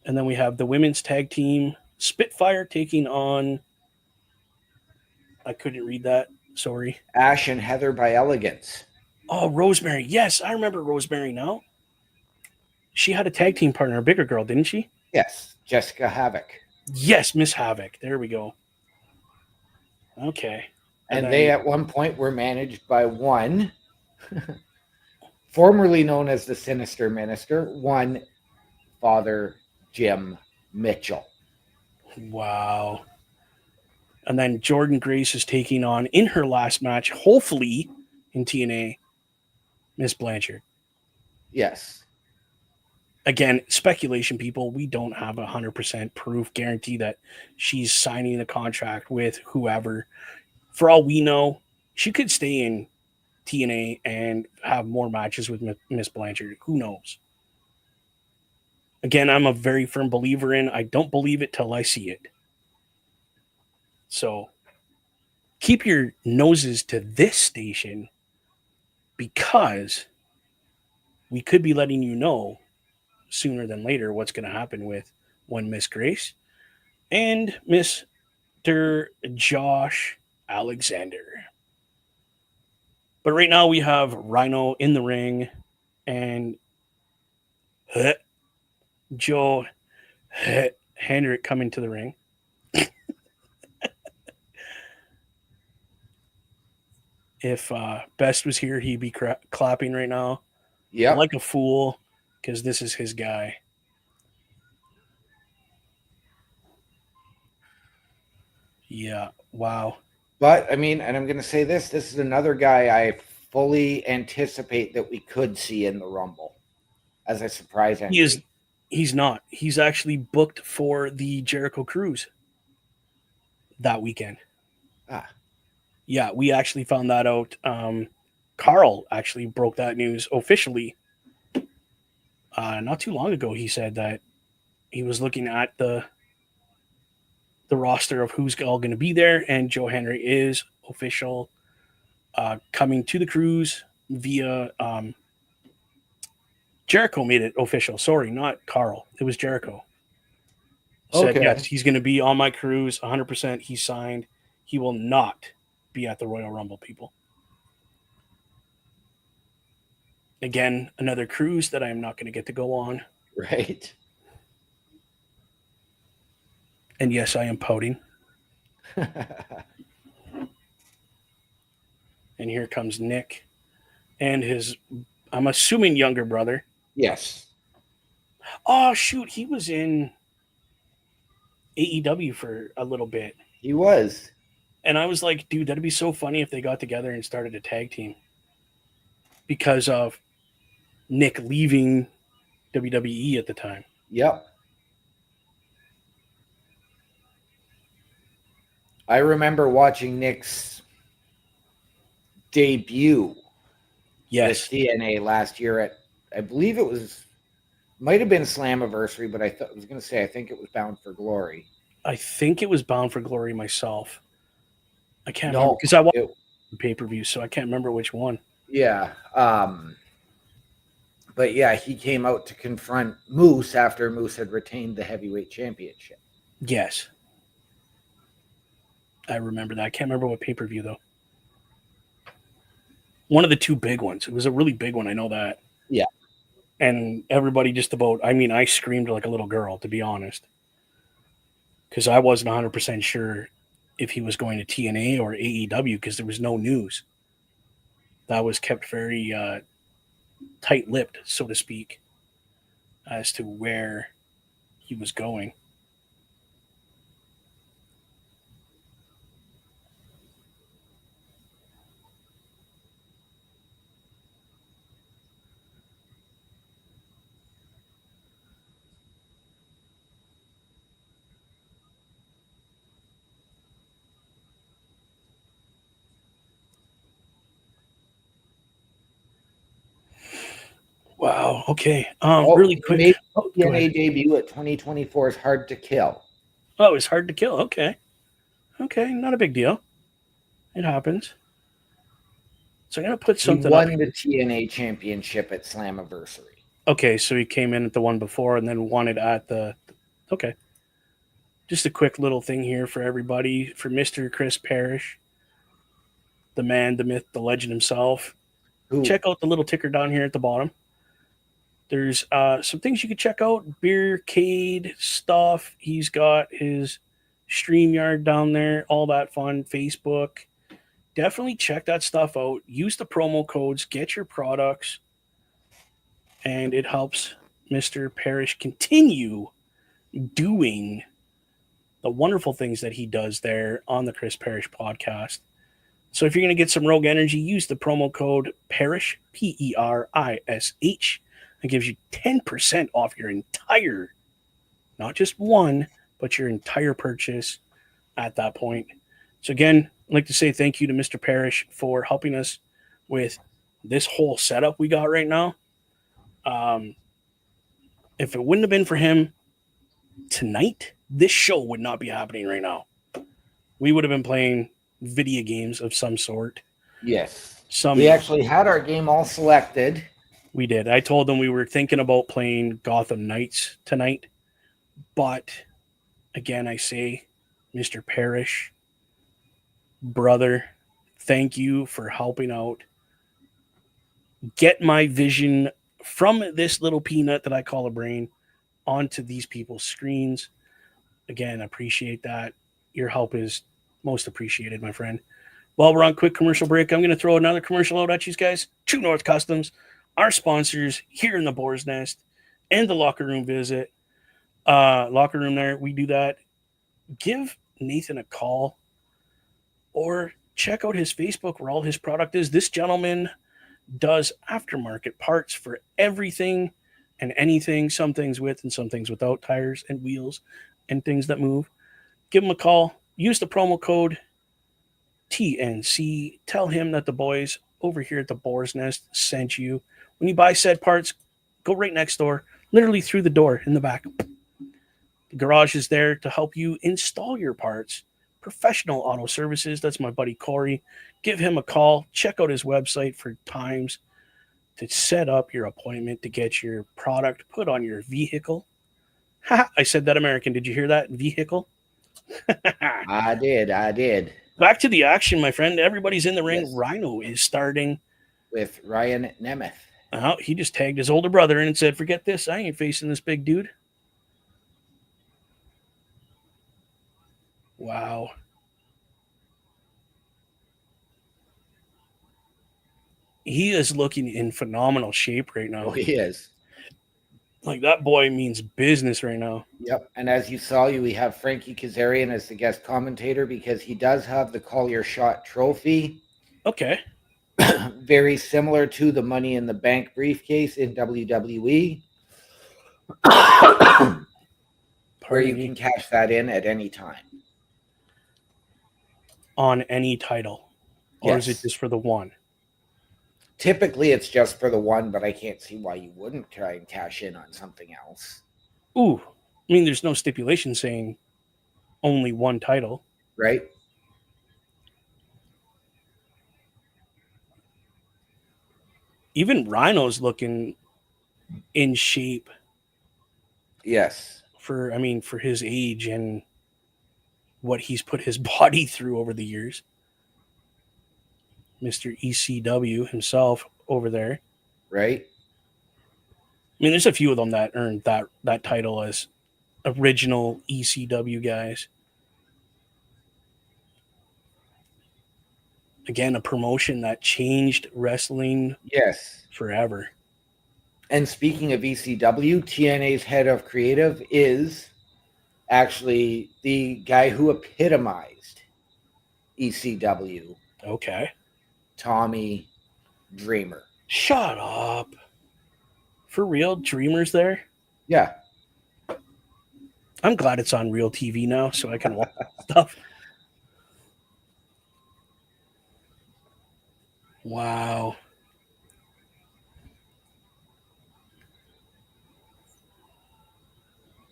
And then we have the women's tag team Spitfire taking on. I couldn't read that. Sorry. Ash and Heather by Elegance. Oh, Rosemary. Yes, I remember Rosemary now. She had a tag team partner, a bigger girl, didn't she? Yes, Jessica Havoc. Yes, Miss Havoc. There we go. Okay. And then, they at one point were managed by one, formerly known as the Sinister Minister, one Father Jim Mitchell. wow. And then Jordan Grace is taking on, in her last match, hopefully in TNA, Miss Blanchard. Yes. Again, speculation, people. We don't have 100% proof guarantee that she's signing a contract with whoever. For all we know, she could stay in TNA and have more matches with Miss Blanchard. Who knows? Again, I'm a very firm believer in. I don't believe it till I see it. So keep your noses to this station, because we could be letting you know sooner than later what's going to happen with one Miss Grace and Mr. Josh Alexander. But right now we have Rhino in the ring, and Joe Hendrick coming to the ring. If Best was here, he'd be clapping right now Yep. like a fool because this is his guy. Yeah. Wow. But I mean, and I'm going to say this is another guy I fully anticipate that we could see in the Rumble as a surprise He is. entry. He's not. He's actually booked for the Jericho Cruise that weekend. Ah, Yeah, we actually found that out. Carl actually broke that news officially not too long ago. He said that he was looking at the roster of who's all going to be there, and Joe Henry is official coming to the cruise via Jericho made it official. Sorry, not Carl. It was Jericho. Said yes, okay. he's going to be on my cruise 100%. He signed. He will not be at the Royal Rumble, people. Again, another cruise that I am not going to get to go on. Right. And yes, I am pouting. And here comes Nick and his, I'm assuming, younger brother. Yes. Oh, shoot. He was in AEW for a little bit. He was. And I was like, dude, that'd be so funny if they got together and started a tag team because of Nick leaving WWE at the time. Yep. I remember watching Nick's debut with Yes, TNA last year at, I believe it was, might have been Slammiversary, but I was going to say, I think it was Bound for Glory. I think it was Bound for Glory myself. I can't remember No, because I watched it, the pay per view, so I can't remember which one. yeah. But yeah, he came out to confront Moose after Moose had retained the heavyweight championship. Yes, I remember that. I can't remember what pay per view though. One of the two big ones. It was a really big one. I know that. Yeah. And everybody just about. I mean, I screamed like a little girl, to be honest, because I wasn't 100% sure if he was going to TNA or AEW because there was no news. That was kept very tight-lipped, so to speak, as to where he was going. Wow. Okay. Oh, Really he quick. made Oh, go TNA ahead. debut at 2024's Hard to Kill. Oh, it's hard to kill. Okay. Okay. Not a big deal. It happens. So I'm gonna put He something up won here. the TNA championship at Slammiversary. Okay, so he came in at the one before and then won it at the. Okay. Just a quick little thing here for everybody for Mr. Chris Parrish, the man, the myth, the legend himself. Who? Check out the little ticker down here at the bottom. There's some things you could check out. Beercade stuff. He's got his StreamYard down there, all that fun. Facebook. Definitely check that stuff out. Use the promo codes, get your products, and it helps Mr. Parrish continue doing the wonderful things that he does there on the Chris Parrish podcast. So if you're going to get some Rogue Energy, use the promo code PARISH, PERISH. It gives you 10% off your entire, not just one, but your entire purchase at that point. So again, I'd like to say thank you to Mr. Parrish for helping us with this whole setup we got right now. If it wouldn't have been for him tonight, this show would not be happening right now. We would have been playing video games of some sort. Yes. Some We actually had our game all selected. We did. I told them we were thinking about playing Gotham Knights tonight, but again, I say, Mr. Parrish, brother, thank you for helping out. Get my vision from this little peanut that I call a brain onto these people's screens. Again, appreciate that. Your help is most appreciated, my friend. While we're on quick commercial break, I'm going to throw another commercial out at you guys. True North Customs, our sponsors here in the Boar's Nest and the locker room visit. Locker room there, we do that. Give Nathan a call or check out his Facebook where all his product is. This gentleman does aftermarket parts for everything and anything, some things with and some things without tires and wheels and things that move. Give him a call. Use the promo code TNC. Tell him that the boys over here at the Boar's Nest sent you. When you buy said parts, go right next door, literally through the door in the back. The garage is there to help you install your parts. Professional Auto Services. That's my buddy Corey. Give him a call. Check out his website for times to set up your appointment to get your product put on your vehicle. I said that American. Did you hear that? Vehicle? I did. Back to the action, my friend. Everybody's in the ring. Yes. Rhino is starting. With Ryan Nemeth. He just tagged his older brother in and said, forget this. I ain't facing this big dude. Wow. He is looking in phenomenal shape right now. Oh, he is. Like, that boy means business right now. Yep. And as you saw, we have Frankie Kazarian as the guest commentator because he does have the Call Your Shot trophy. Okay. Very similar to the Money in the Bank briefcase in WWE. Where you can cash that in at any time. On any title? Or Yes. is it just for the one? Typically, it's just for the one, but I can't see why you wouldn't try and cash in on something else. Ooh. I mean, there's no stipulation saying only one title. Right? Even Rhino's looking in shape Yes. for his age and what he's put his body through over the years. Mr. ECW himself over there. Right? I mean, there's a few of them that earned that title as original ECW guys. Again, a promotion that changed wrestling Yes. forever. And speaking of ECW, TNA's head of creative is actually the guy who epitomized ECW, Okay. Tommy Dreamer. Shut up. For real? Dreamers there? Yeah. I'm glad it's on real TV now so I can watch stuff. Wow.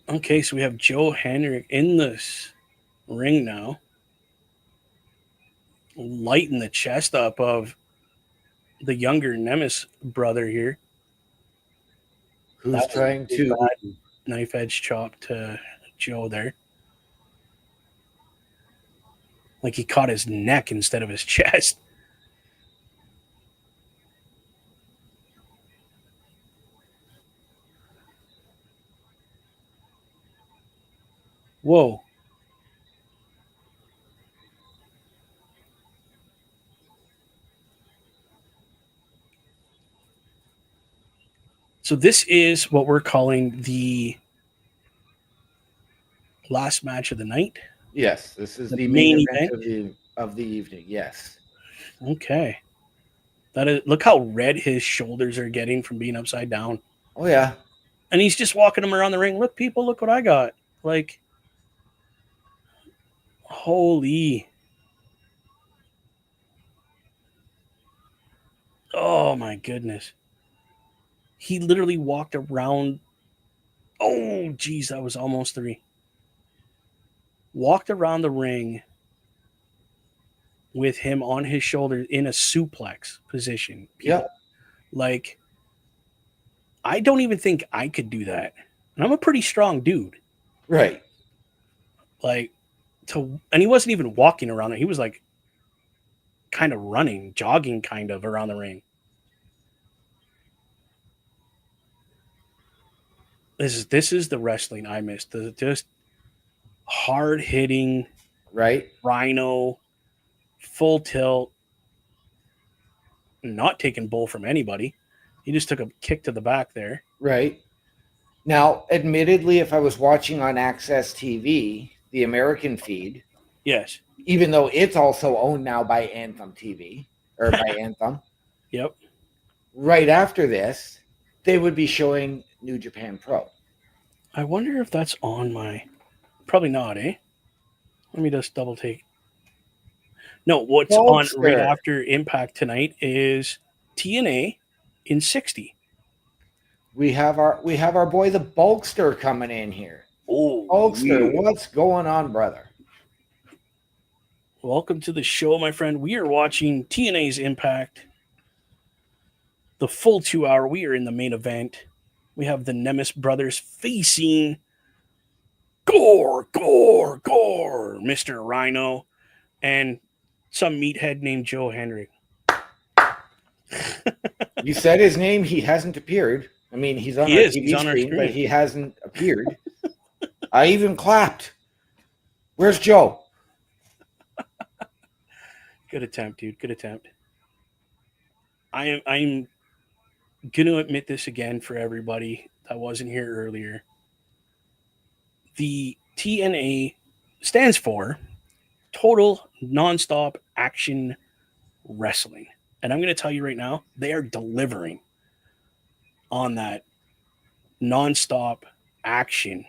Okay, so we have Joe Hendrick in this ring now. Lighting the chest up of the younger Nemesis brother here. Who's That was trying a big to... bad knife edge chop to Joe there. Like he caught his neck instead of his chest. Whoa. So this is what we're calling the last match of the night. Yes, this is The the main main event? event of the evening. Yes. Okay. That is, look how red his shoulders are getting from being upside down. Oh, yeah. And he's just walking them around the ring. Look, people, look what I got. Like, holy. Oh, my goodness. He literally walked around. Oh, geez, that was almost 3. Walked around the ring with him on his shoulder in a suplex position. People. Yep. Like, I don't even think I could do that. And I'm a pretty strong dude. Right. Like, and he wasn't even walking around it. He was like kind of running, jogging kind of around the ring. This is the wrestling I miss. The just hard hitting right? Rhino, full tilt, not taking bull from anybody. He just took a kick to the back there. Right. Now, admittedly, if I was watching on Access TV, the American feed, Yes. even though it's also owned now by Anthem TV or by Anthem, Yep. right after this, they would be showing New Japan Pro. I wonder if that's on my. Probably not, eh? Let me just double take. No, what's on right Hulkster. after Impact tonight is TNA in 60. We have our boy the Bulkster coming in here. Oh, Hulkster, yeah. what's going on, brother? Welcome to the show, my friend. We are watching TNA's Impact, the full 2 hour. We are in the main event. We have the Nemesis brothers facing Gore, Mr. Rhino, and some meathead named Joe Hendrick. You said his name. He hasn't appeared. I mean, he's on He our is. He's TV on our screen, but screen. he hasn't appeared. I even clapped. Where's Joe? Good attempt, dude. Good attempt. I'm gonna admit this again for everybody that wasn't here earlier. The TNA stands for Total Nonstop Action Wrestling. And I'm going to tell you right now, they are delivering on that nonstop action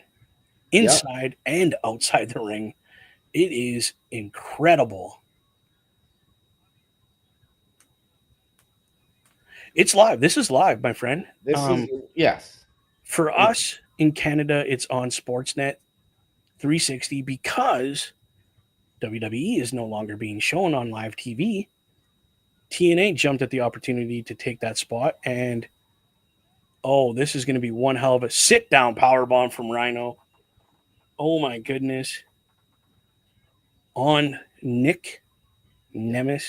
Yeah. inside and outside the ring. It is incredible. It's live. This is live, my friend. This is yes. For us in Canada, it's on Sportsnet 360 because WWE is no longer being shown on live TV. TNA jumped at the opportunity to take that spot, and oh, this is going to be one hell of a sit down power bomb from Rhino. Oh my goodness. On Nick Nemes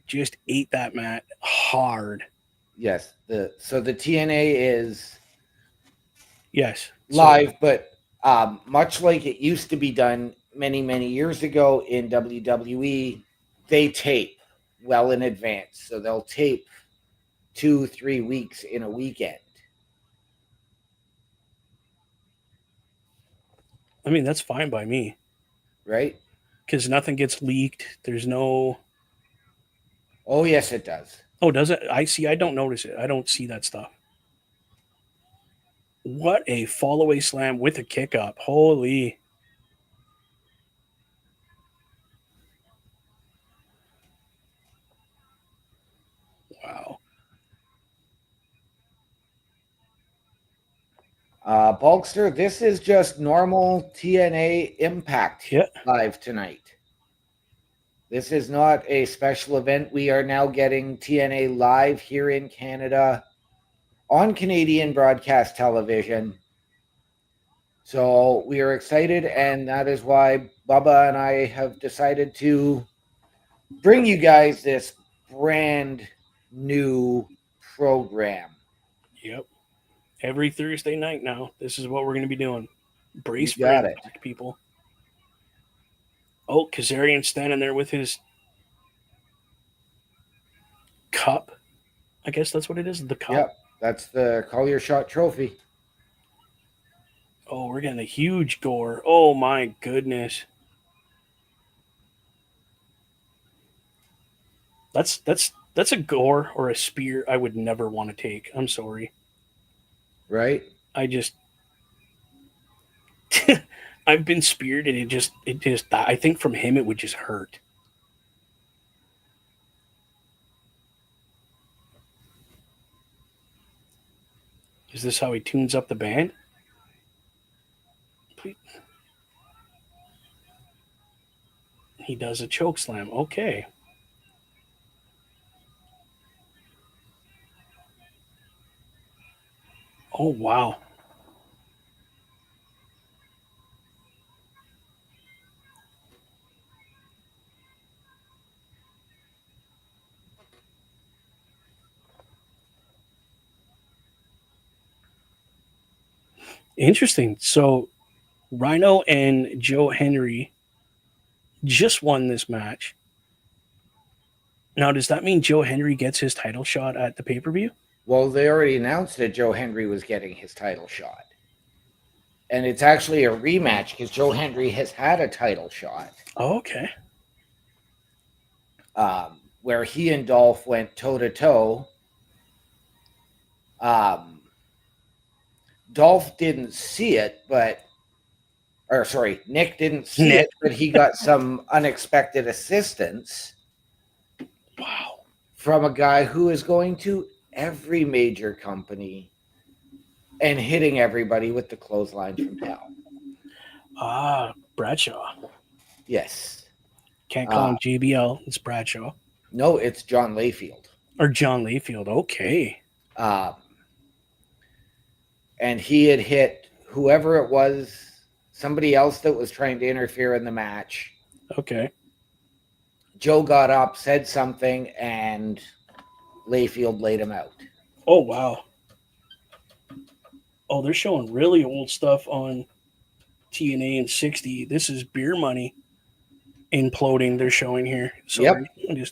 just ate that mat hard. Yes. The TNA is Yes. live, but much like it used to be done many years ago in WWE, they tape well in advance. So they'll tape 2-3 weeks in a weekend. I mean, that's fine by me Right? because nothing gets leaked. There's no. Oh yes, it does. Oh, does it? I see. I don't notice it. I don't see that stuff. What a fall away slam with a kick up. Holy. Wow. Bulkster, this is just normal TNA Impact Yeah. live tonight. This is not a special event. We are now getting TNA live here in Canada on Canadian broadcast television. So we are excited, and that is why Bubba and I have decided to bring you guys this brand new program. Yep. Every Thursday night now, this is what we're going to be doing. Brace You for got it. impact, people. Oh, Kazarian standing there with his cup. I guess that's what it is. The cup. Yep, that's the Call Your Shot trophy. Oh, we're getting a huge gore. Oh my goodness. That's a gore or a spear I would never want to take. I'm sorry. Right? I just I've been speared and it just I think from him it would just hurt. Is this how he tunes up the band? He does a choke slam. Okay. Oh wow. Interesting. So Rhino and Joe Henry just won this match. Now, does that mean Joe Henry gets his title shot at the pay per view? Well, they already announced that Joe Henry was getting his title shot. And it's actually a rematch because Joe Henry has had a title shot. Oh, okay. Where he and Dolph went toe-to-toe. Dolph didn't see it, Nick didn't see it, but he got some unexpected assistance. Wow. From a guy who is going to every major company and hitting everybody with the clothesline from hell. Bradshaw. Yes. Can't call him JBL. It's Bradshaw. No, it's John Layfield. Or John Layfield. Okay. And he had hit whoever it was, somebody else that was trying to interfere in the match. Okay. Joe got up, said something, and Layfield laid him out. Oh, wow. Oh, they're showing really old stuff on TNA and 60. This is beer money imploding they're showing here. Sorry. Yep.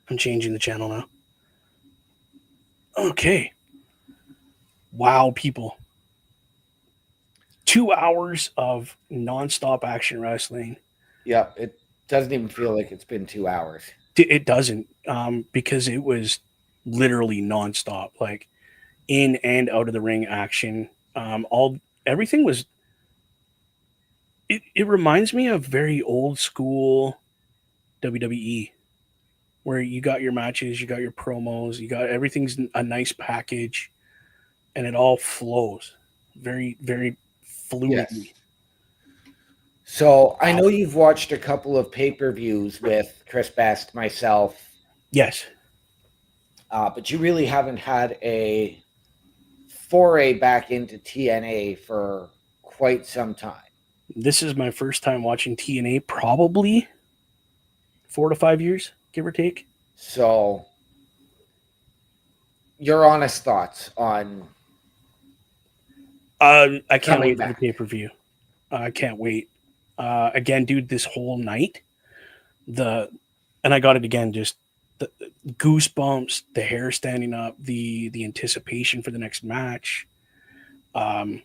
I'm changing the channel now. Okay. Wow, people. 2 hours of nonstop action wrestling. Yep. It doesn't even feel like it's been 2 hours. It doesn't, because it was literally nonstop, like in and out of the ring action. Everything was. It reminds me of very old school WWE, where you got your matches, you got your promos, you got everything's a nice package, and it all flows very, very fluidly. Yes. So I know you've watched a couple of pay-per-views with Chris Best, myself. Yes. But you really haven't had a foray back into TNA for quite some time. This is my first time watching TNA, probably 4 to 5 years, give or take. So your honest thoughts on I can't coming wait for back. the pay-per-view. I can't wait. Again, dude, this whole night, and I got it again, just the goosebumps, the hair standing up, the anticipation for the next match. I'm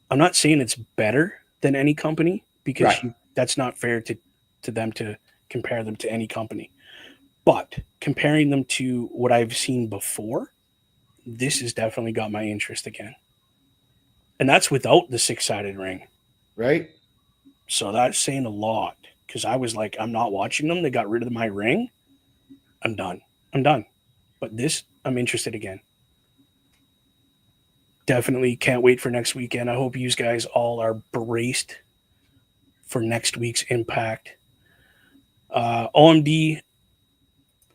not saying it's better than any company, because Right. that's not fair to them to compare them to any company. But comparing them to what I've seen before, this has definitely got my interest again. And that's without the 6-sided ring. Right? So that's saying a lot, because I was like, I'm not watching them. They got rid of my ring. I'm done. But this, I'm interested again. Definitely can't wait for next weekend. I hope you guys all are braced for next week's Impact. OMD,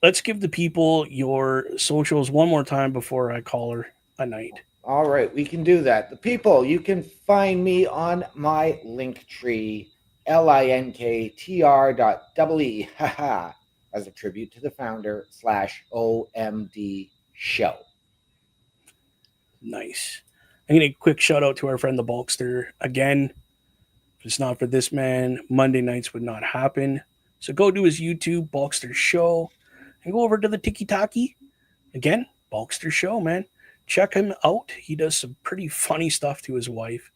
let's give the people your socials one more time before I call her a night. All right, we can do that. The people, you can find me on my link tree, linktr.ee, as a tribute to the founder /OMD show. Nice. I'm going to quick shout out to our friend the Bulkster. Again, if it's not for this man, Monday nights would not happen. So go to his YouTube, Bulkster Show, and go over to the Tiki Taki. Again, Bulkster Show, man. Check him out. He does some pretty funny stuff to his wife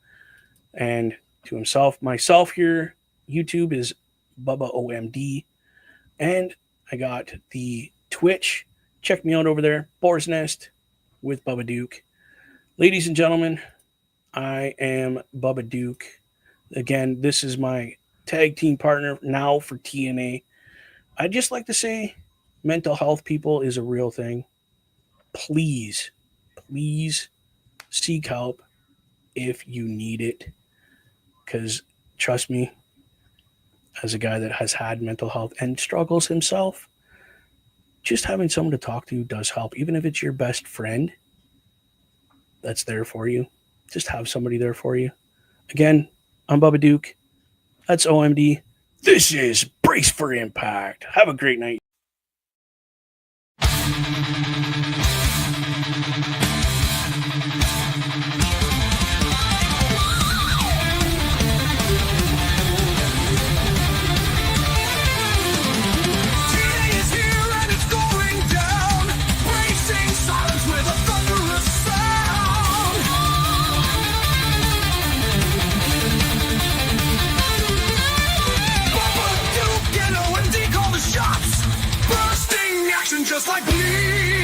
and to himself. Myself here, YouTube is Bubba OMD. And I got the Twitch. Check me out over there, Boar's Nest with Bubba Duke. Ladies and gentlemen, I am Bubba Duke. Again, this is my tag team partner now for TNA. I'd just like to say mental health, people, is a real thing. Please seek help if you need it. Because trust me, as a guy that has had mental health and struggles himself, just having someone to talk to does help. Even if it's your best friend that's there for you, just have somebody there for you. Again, I'm Bubba Duke. That's OMD. This is Brace for Impact. Have a great night. just like bleeding.